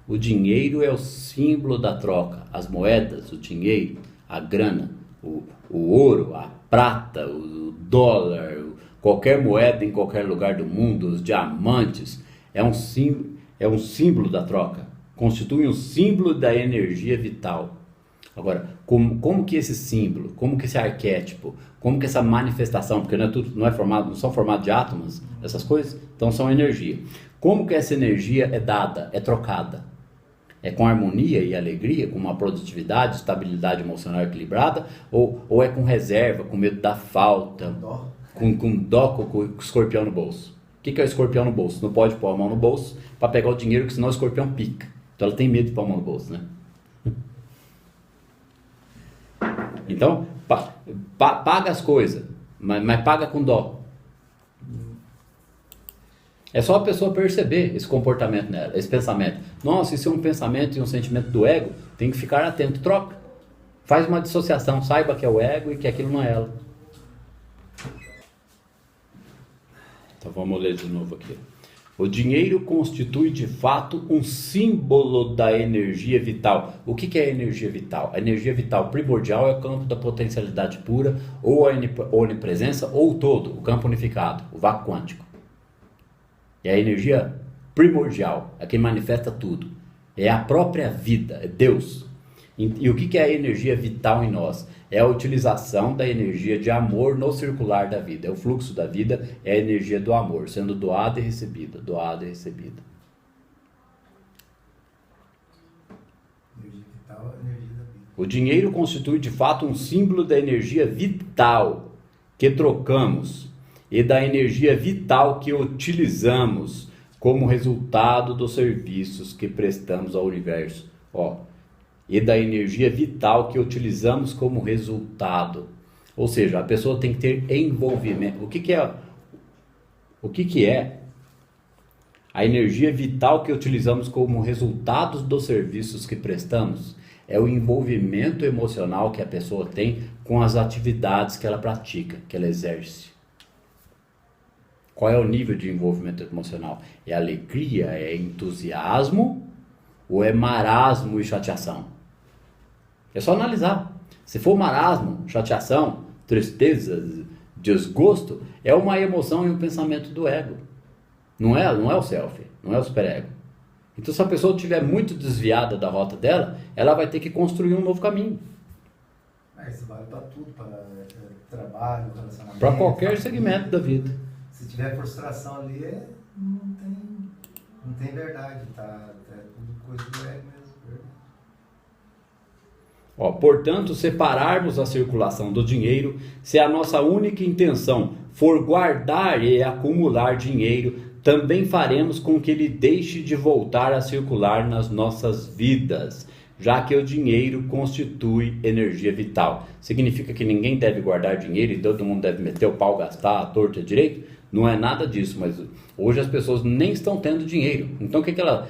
O dinheiro é o símbolo da troca. As moedas, o dinheiro, a grana, o ouro, a prata, o dólar, qualquer moeda em qualquer lugar do mundo, os diamantes, é um símbolo da troca. Constitui um símbolo da energia vital. Agora, como que esse símbolo, como que esse arquétipo, como que essa manifestação, porque não são formados de átomos, essas coisas, então são energia. Como que essa energia é dada, é trocada? É com harmonia e alegria, com uma produtividade, estabilidade emocional equilibrada, ou é com reserva, com medo da falta, com dó, com o escorpião no bolso? O que é o escorpião no bolso? Não pode pôr a mão no bolso para pegar o dinheiro, porque senão o escorpião pica. Então ela tem medo de pôr a mão no bolso, né? Então, paga as coisas, mas paga com dó. É só a pessoa perceber esse comportamento nela, esse pensamento. Nossa, isso é um pensamento e um sentimento do ego, tem que ficar atento, troca. Faz uma dissociação, saiba que é o ego e que aquilo não é ela. Então vamos ler de novo aqui. O dinheiro constitui de fato um símbolo da energia vital. O que é energia vital? A energia vital primordial é o campo da potencialidade pura, ou a onipresença, ou o todo, o campo unificado, o vácuo quântico. É a energia primordial, é quem manifesta tudo. É a própria vida, é Deus. E o que é a energia vital em nós? É a utilização da energia de amor no circular da vida. É o fluxo da vida, é a energia do amor, sendo doada e recebida, doada e recebida. Energia vital é a energia da vida. O dinheiro constitui de fato um símbolo da energia vital que trocamos e da energia vital que utilizamos como resultado dos serviços que prestamos ao universo. E da energia vital que utilizamos como resultado. Ou seja, a pessoa tem que ter envolvimento. O que é a energia vital que utilizamos como resultado dos serviços que prestamos? É o envolvimento emocional que a pessoa tem com as atividades que ela pratica, que ela exerce. Qual é o nível de envolvimento emocional? É alegria, é entusiasmo ou é marasmo e chateação? É só analisar. Se for marasmo, chateação, tristeza, desgosto, é uma emoção e um pensamento do ego. Não é o self, não é o superego. Então, se a pessoa estiver muito desviada da rota dela, ela vai ter que construir um novo caminho. Isso vale para tudo, para trabalho, relacionamento. Para qualquer segmento da vida. Se tiver frustração ali, não tem verdade, tá? É tudo coisa do ego mesmo. Ó, portanto, separarmos a circulação do dinheiro, se a nossa única intenção for guardar e acumular dinheiro, também faremos com que ele deixe de voltar a circular nas nossas vidas, já que o dinheiro constitui energia vital. Significa que ninguém deve guardar dinheiro e todo mundo deve meter o pau, gastar a torta direito? Não é nada disso, mas hoje as pessoas nem estão tendo dinheiro. Então o que ela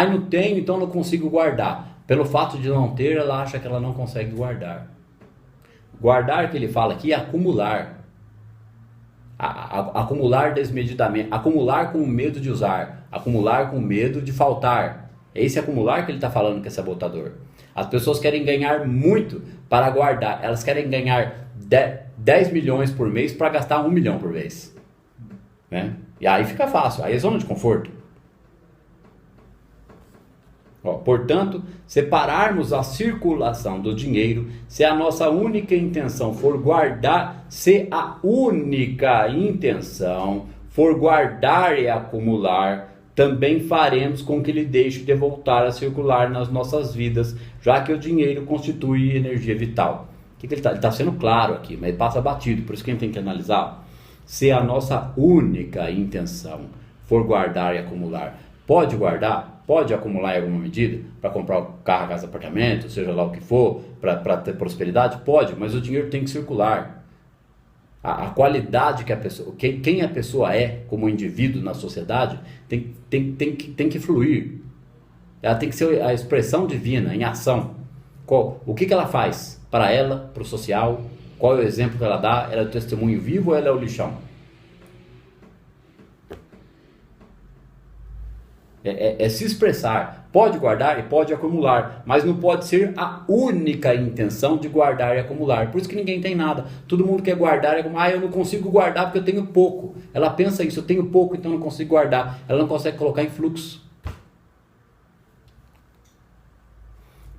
não tenho, então não consigo guardar. Pelo fato de não ter, ela acha que ela não consegue guardar. Guardar, que ele fala aqui, é acumular. Acumular desmedidamente, acumular com medo de usar, acumular com medo de faltar. É esse acumular que ele está falando que é sabotador. As pessoas querem ganhar muito para guardar. Elas querem ganhar 10 milhões por mês para gastar 1 milhão por mês. Né? E aí fica fácil, aí é zona de conforto. Ó, portanto, separarmos a circulação do dinheiro, se a nossa única intenção for guardar, se a única intenção for guardar e acumular, também faremos com que ele deixe de voltar a circular nas nossas vidas, já que o dinheiro constitui energia vital. O que ele está sendo claro aqui, mas passa batido, por isso que a gente tem que analisar. Se a nossa única intenção for guardar e acumular, pode guardar? Pode acumular em alguma medida para comprar o carro, casa, apartamento, seja lá o que for, para ter prosperidade? Pode, mas o dinheiro tem que circular. A qualidade que a pessoa, quem a pessoa é como indivíduo na sociedade, tem que fluir. Ela tem que ser a expressão divina em ação. O que ela faz para ela, para o social? Qual é o exemplo que ela dá? Ela é o testemunho vivo ou ela é o lixão? É se expressar. Pode guardar e pode acumular, mas não pode ser a única intenção de guardar e acumular. Por isso que ninguém tem nada. Todo mundo quer guardar e acumular. Eu não consigo guardar porque eu tenho pouco. Ela pensa isso, eu tenho pouco, então eu não consigo guardar. Ela não consegue colocar em fluxo.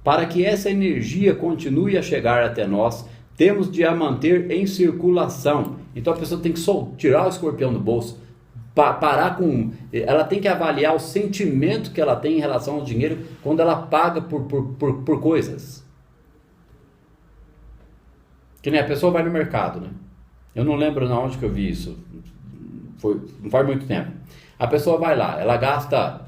Para que essa energia continue a chegar até nós, temos de a manter em circulação. Então a pessoa tem que tirar o escorpião do bolso. Parar com... Ela tem que avaliar o sentimento que ela tem em relação ao dinheiro quando ela paga por coisas. Que nem a pessoa vai no mercado, né? Eu não lembro onde que eu vi isso. Não faz muito tempo. A pessoa vai lá, ela gasta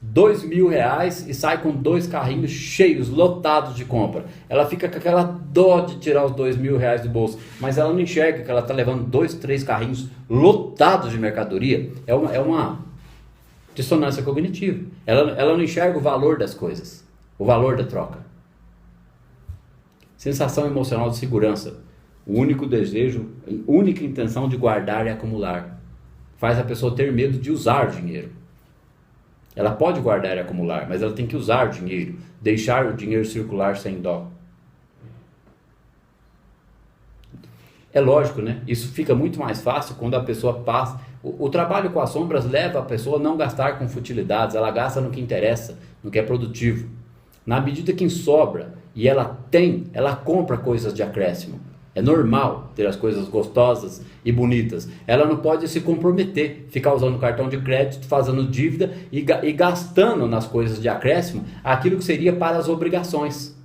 R$2.000 e sai com 2 carrinhos cheios, lotados de compra. Ela fica com aquela dó de tirar os R$2.000 do bolso, mas ela não enxerga que ela está levando 2, 3 carrinhos lotados de mercadoria. É uma dissonância cognitiva. Ela não enxerga o valor das coisas, o valor da troca. Sensação emocional de segurança. O único desejo, a única intenção de guardar e acumular. Faz a pessoa ter medo de usar dinheiro. Ela pode guardar e acumular, mas ela tem que usar o dinheiro, deixar o dinheiro circular sem dó. É lógico, né? Isso fica muito mais fácil quando a pessoa passa... O trabalho com as sombras leva a pessoa a não gastar com futilidades, ela gasta no que interessa, no que é produtivo. Na medida que sobra e ela compra coisas de acréscimo. É normal ter as coisas gostosas e bonitas. Ela não pode se comprometer, ficar usando cartão de crédito, fazendo dívida e gastando nas coisas de acréscimo aquilo que seria para as obrigações,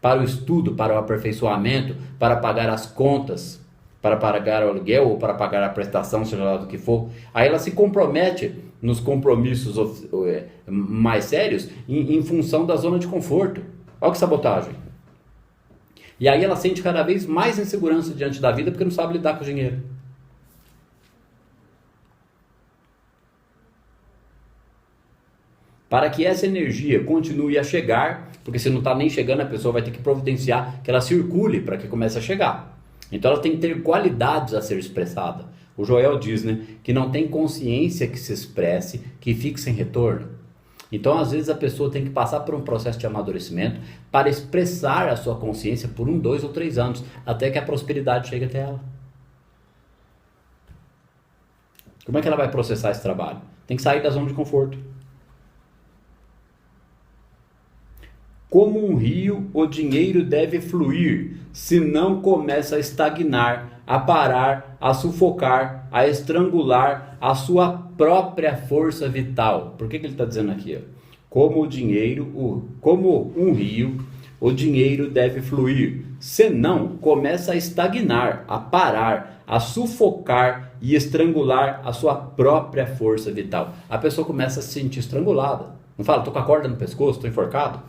para o estudo, para o aperfeiçoamento, para pagar as contas, para pagar o aluguel ou para pagar a prestação, seja lá do que for. Aí ela se compromete nos compromissos mais sérios em função da zona de conforto. Olha que sabotagem. E aí ela sente cada vez mais insegurança diante da vida porque não sabe lidar com o dinheiro. Para que essa energia continue a chegar, porque se não está nem chegando, a pessoa vai ter que providenciar que ela circule para que comece a chegar. Então ela tem que ter qualidades a ser expressada. O Joel diz, né, que não tem consciência que se expresse, que fique sem retorno. Então, às vezes, a pessoa tem que passar por um processo de amadurecimento para expressar a sua consciência por 1, 2 ou 3 anos, até que a prosperidade chegue até ela. Como é que ela vai processar esse trabalho? Tem que sair da zona de conforto. Como um rio, o dinheiro deve fluir, senão começa a estagnar, a parar, a sufocar, a estrangular a sua própria força vital. Por que ele está dizendo aqui? Como o dinheiro, como um rio, o dinheiro deve fluir. Senão, começa a estagnar, a parar, a sufocar e estrangular a sua própria força vital. A pessoa começa a se sentir estrangulada. Não fala, estou com a corda no pescoço, estou enforcado?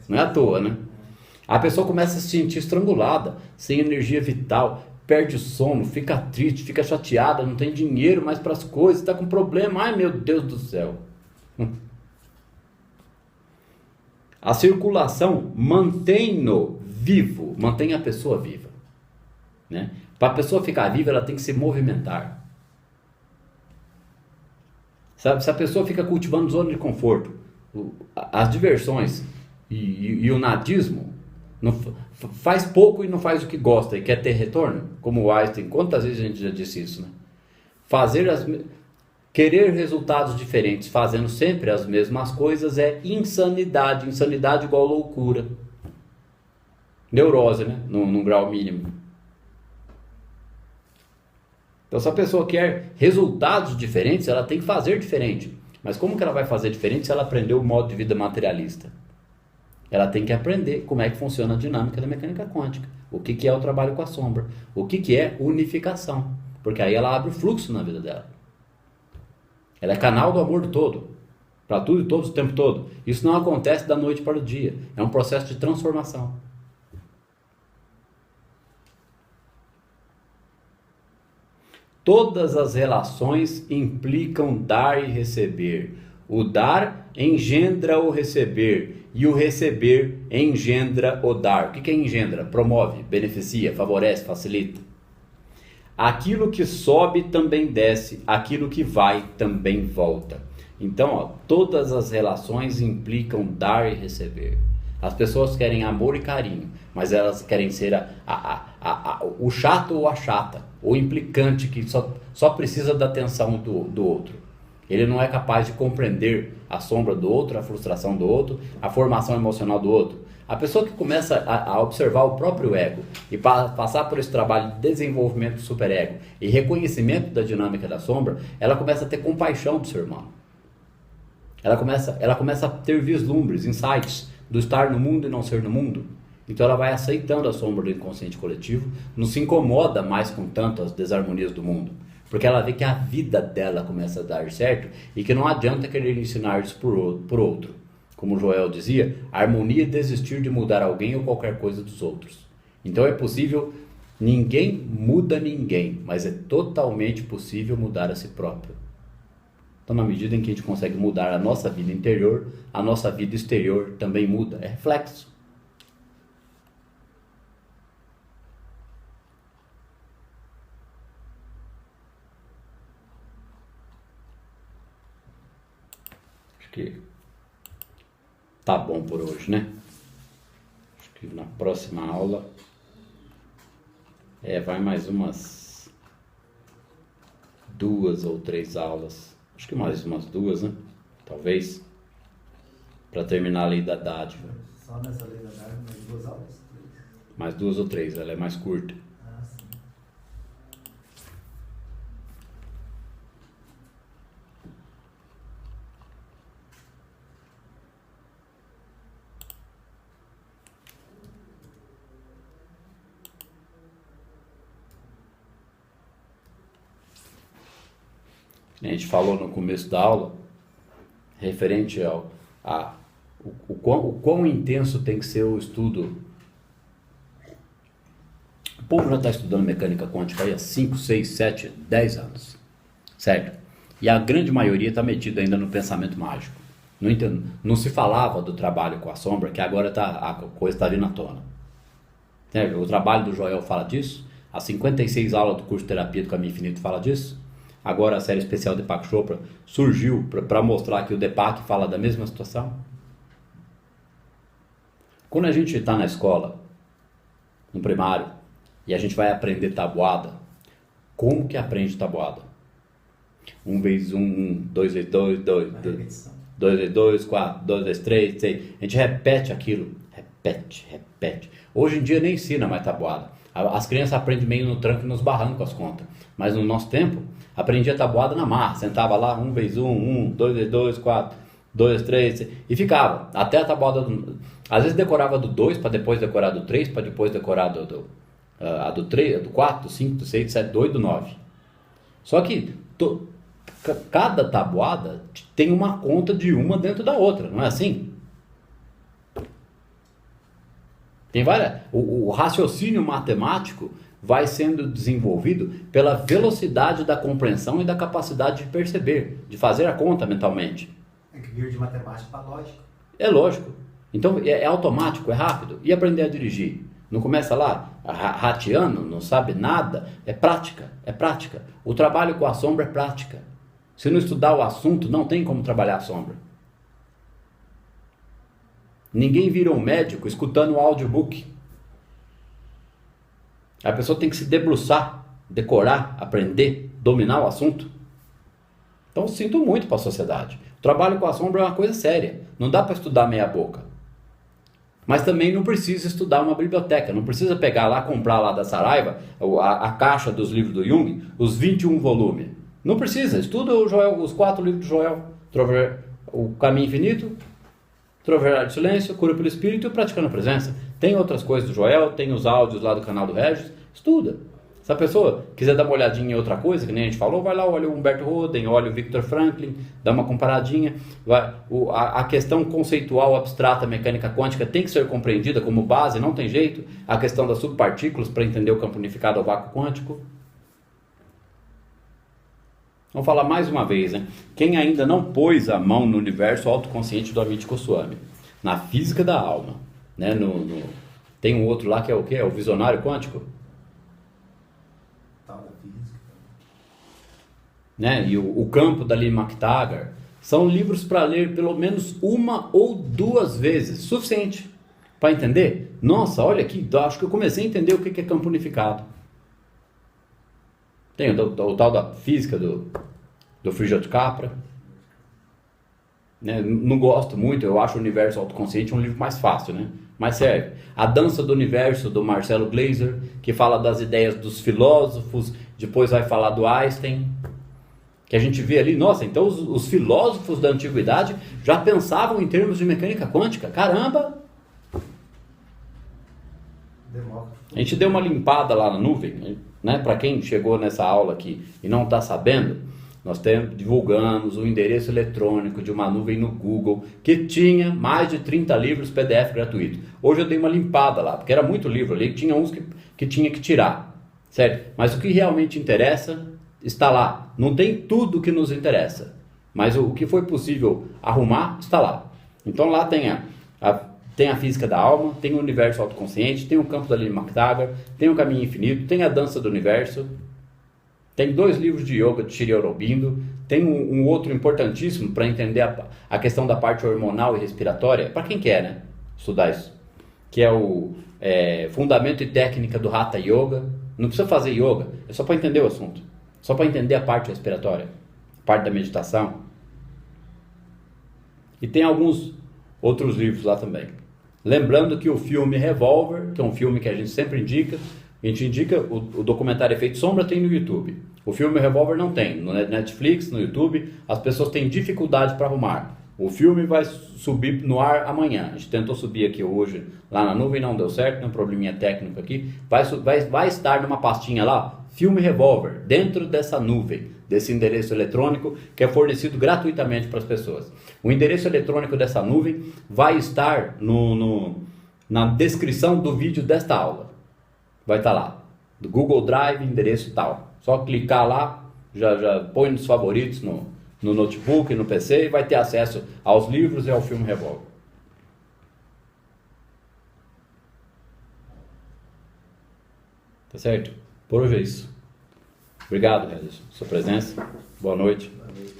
Não é à toa, né? A pessoa começa a se sentir estrangulada, sem energia vital, perde o sono, fica triste, fica chateada, não tem dinheiro mais para as coisas, está com problema. Ai, meu Deus do céu. A circulação mantém-no vivo, mantém a pessoa viva, né? Para a pessoa ficar viva, ela tem que se movimentar. Sabe? Se a pessoa fica cultivando zona de conforto, as diversões e o nadismo, não, faz pouco e não faz o que gosta e quer ter retorno, como o Einstein, quantas vezes a gente já disse isso, né? Querer resultados diferentes fazendo sempre as mesmas coisas é insanidade. Insanidade igual loucura. Neurose, né? Num grau mínimo. Então, se a pessoa quer resultados diferentes, ela tem que fazer diferente. Mas como que ela vai fazer diferente se ela aprendeu o modo de vida materialista? Ela tem que aprender como é que funciona a dinâmica da mecânica quântica. O que é o trabalho com a sombra. O que é unificação. Porque aí ela abre o fluxo na vida dela. Ela é canal do amor do todo, para tudo e todos o tempo todo. Isso não acontece da noite para o dia, é um processo de transformação. Todas as relações implicam dar e receber. O dar engendra o receber, e o receber engendra o dar. O que é engendra? Promove, beneficia, favorece, facilita. Aquilo que sobe também desce, aquilo que vai também volta. Então, todas as relações implicam dar e receber. As pessoas querem amor e carinho, mas elas querem ser o chato ou a chata, o implicante que só precisa da atenção do outro. Ele não é capaz de compreender a sombra do outro, a frustração do outro, a formação emocional do outro. A pessoa que começa a observar o próprio ego e passar por esse trabalho de desenvolvimento do superego e reconhecimento da dinâmica da sombra, ela começa a ter compaixão do ser humano. Ela começa a ter vislumbres, insights do estar no mundo e não ser no mundo. Então ela vai aceitando a sombra do inconsciente coletivo, não se incomoda mais com tantas desarmonias do mundo, porque ela vê que a vida dela começa a dar certo e que não adianta querer ensinar isso por outro. Como Joel dizia, a harmonia é desistir de mudar alguém ou qualquer coisa dos outros. Então é possível, ninguém muda ninguém, mas é totalmente possível mudar a si próprio. Então, na medida em que a gente consegue mudar a nossa vida interior, a nossa vida exterior também muda, é reflexo. Acho que tá bom por hoje, né? Acho que na próxima aula vai mais umas 2 ou 3 aulas. Acho que mais umas 2, né? Talvez. Para terminar a lei da dádiva. Só nessa lei da dádiva, mais 2 aulas? 3. Mais 2 ou 3, ela é mais curta. Ah, sim. A gente falou no começo da aula, referente o quão intenso tem que ser o estudo. O povo já está estudando mecânica quântica aí há 5, 6, 7, 10 anos, certo? E a grande maioria está metida ainda no pensamento mágico. Não se falava do trabalho com a sombra, que agora a coisa está vindo à tona. Certo? O trabalho do Joel fala disso, as 56 aulas do curso de terapia do Caminho Infinito fala disso. Agora a série especial de Deepak Chopra surgiu para mostrar que o Deepak fala da mesma situação. Quando a gente está na escola, no primário, e a gente vai aprender tabuada, como que aprende tabuada? 1 vezes 1, 2 vezes 2, 2 vezes 2, 4, 2 vezes 3, 6. A gente repete aquilo, repete. Hoje em dia nem ensina mais tabuada. As crianças aprendem meio no tranco e nos barrancos as contas. Mas no nosso tempo, aprendia tabuada na marra. Sentava lá, 1 vezes 1, 2 vezes 2, 4. 2, 3, e ficava, até a tabuada às vezes decorava do 2, para depois decorar do 3, para depois decorar a do 3, do 4, do 5, do 6, do 7, do 8, do 9. Só que cada tabuada tem uma conta de uma dentro da outra, não é assim? Tem várias. O raciocínio matemático vai sendo desenvolvido pela velocidade da compreensão e da capacidade de perceber, de fazer a conta mentalmente. É que vir de matemática para lógica. É lógico. Então é automático, é rápido. E aprender a dirigir? Não começa lá rateando, não sabe nada? É prática, é prática. O trabalho com a sombra é prática. Se não estudar o assunto, não tem como trabalhar a sombra. Ninguém vira um médico escutando o audiobook. A pessoa tem que se debruçar, decorar, aprender, dominar o assunto. Então sinto muito para a sociedade. O trabalho com a sombra é uma coisa séria. Não dá para estudar meia boca. Mas também não precisa estudar uma biblioteca. Não precisa pegar lá, comprar lá da Saraiva a caixa dos livros do Jung, os 21 volumes. Não precisa. Estuda os 4 livros do Joel. O Caminho Infinito, Trovejar de Silêncio, Cura pelo Espírito e Praticando a Presença. Tem outras coisas do Joel, tem os áudios lá do canal do Regis. Estuda. Se a pessoa quiser dar uma olhadinha em outra coisa, que nem a gente falou, vai lá, olha o Humberto Roden, olha o Viktor Franklin, dá uma comparadinha. A questão conceitual abstrata mecânica quântica tem que ser compreendida como base, não tem jeito. A questão das subpartículas para entender o campo unificado ao vácuo quântico. Vamos falar mais uma vez, né? Quem ainda não pôs a mão no universo autoconsciente do Amit Goswami, na física da alma, né? Tem um outro lá que é o quê? É o visionário quântico? Né? E o campo da Lee McTaggart são livros para ler pelo menos 1 ou 2 vezes, suficiente para entender. Nossa, olha aqui, acho que eu comecei a entender o que é campo unificado. Tem o tal da física do Frijot Capra, né? Não gosto muito, eu acho o Universo Autoconsciente um livro mais fácil, né? Mas serve. A Dança do Universo, do Marcelo Gleiser, que fala das ideias dos filósofos, depois vai falar do Einstein, que a gente vê ali, nossa, então os filósofos da antiguidade já pensavam em termos de mecânica quântica, caramba! A gente deu uma limpada lá na nuvem, né? Para quem chegou nessa aula aqui e não está sabendo, nós divulgamos o endereço eletrônico de uma nuvem no Google que tinha mais de 30 livros PDF gratuito. Hoje eu dei uma limpada lá, porque era muito livro ali, tinha uns que tinha que tirar, certo? Mas o que realmente interessa está lá. Não tem tudo que nos interessa, mas o que foi possível arrumar está lá. Então lá tem a física da alma, tem o universo autoconsciente, tem o campo da Lee McTaggart, tem o caminho infinito, tem a dança do universo, tem 2 livros de yoga de Shri Aurobindo, tem um outro importantíssimo para entender a questão da parte hormonal e respiratória, para quem quer, né, estudar isso, que é o Fundamento e Técnica do Hatha Yoga. Não precisa fazer yoga, é só para entender o assunto, só para entender a parte respiratória, a parte da meditação. E tem alguns outros livros lá também. Lembrando que o filme Revolver, que é um filme que a gente sempre indica, o documentário Efeito Sombra tem no YouTube. O filme Revolver não tem, no Netflix, no YouTube, as pessoas têm dificuldade para arrumar. O filme vai subir no ar amanhã. A gente tentou subir aqui hoje, lá na nuvem, não deu certo, tem um probleminha técnico aqui. Vai estar numa pastinha lá, filme Revolver, dentro dessa nuvem, desse endereço eletrônico que é fornecido gratuitamente para as pessoas. O endereço eletrônico dessa nuvem vai estar na descrição do vídeo desta aula. Vai estar lá, do Google Drive, endereço tal. Só clicar lá, já põe nos favoritos no notebook, no PC, e vai ter acesso aos livros e ao filme Revolver. Tá certo? Por hoje é isso. Obrigado, Regis, sua presença. Boa noite. Boa noite.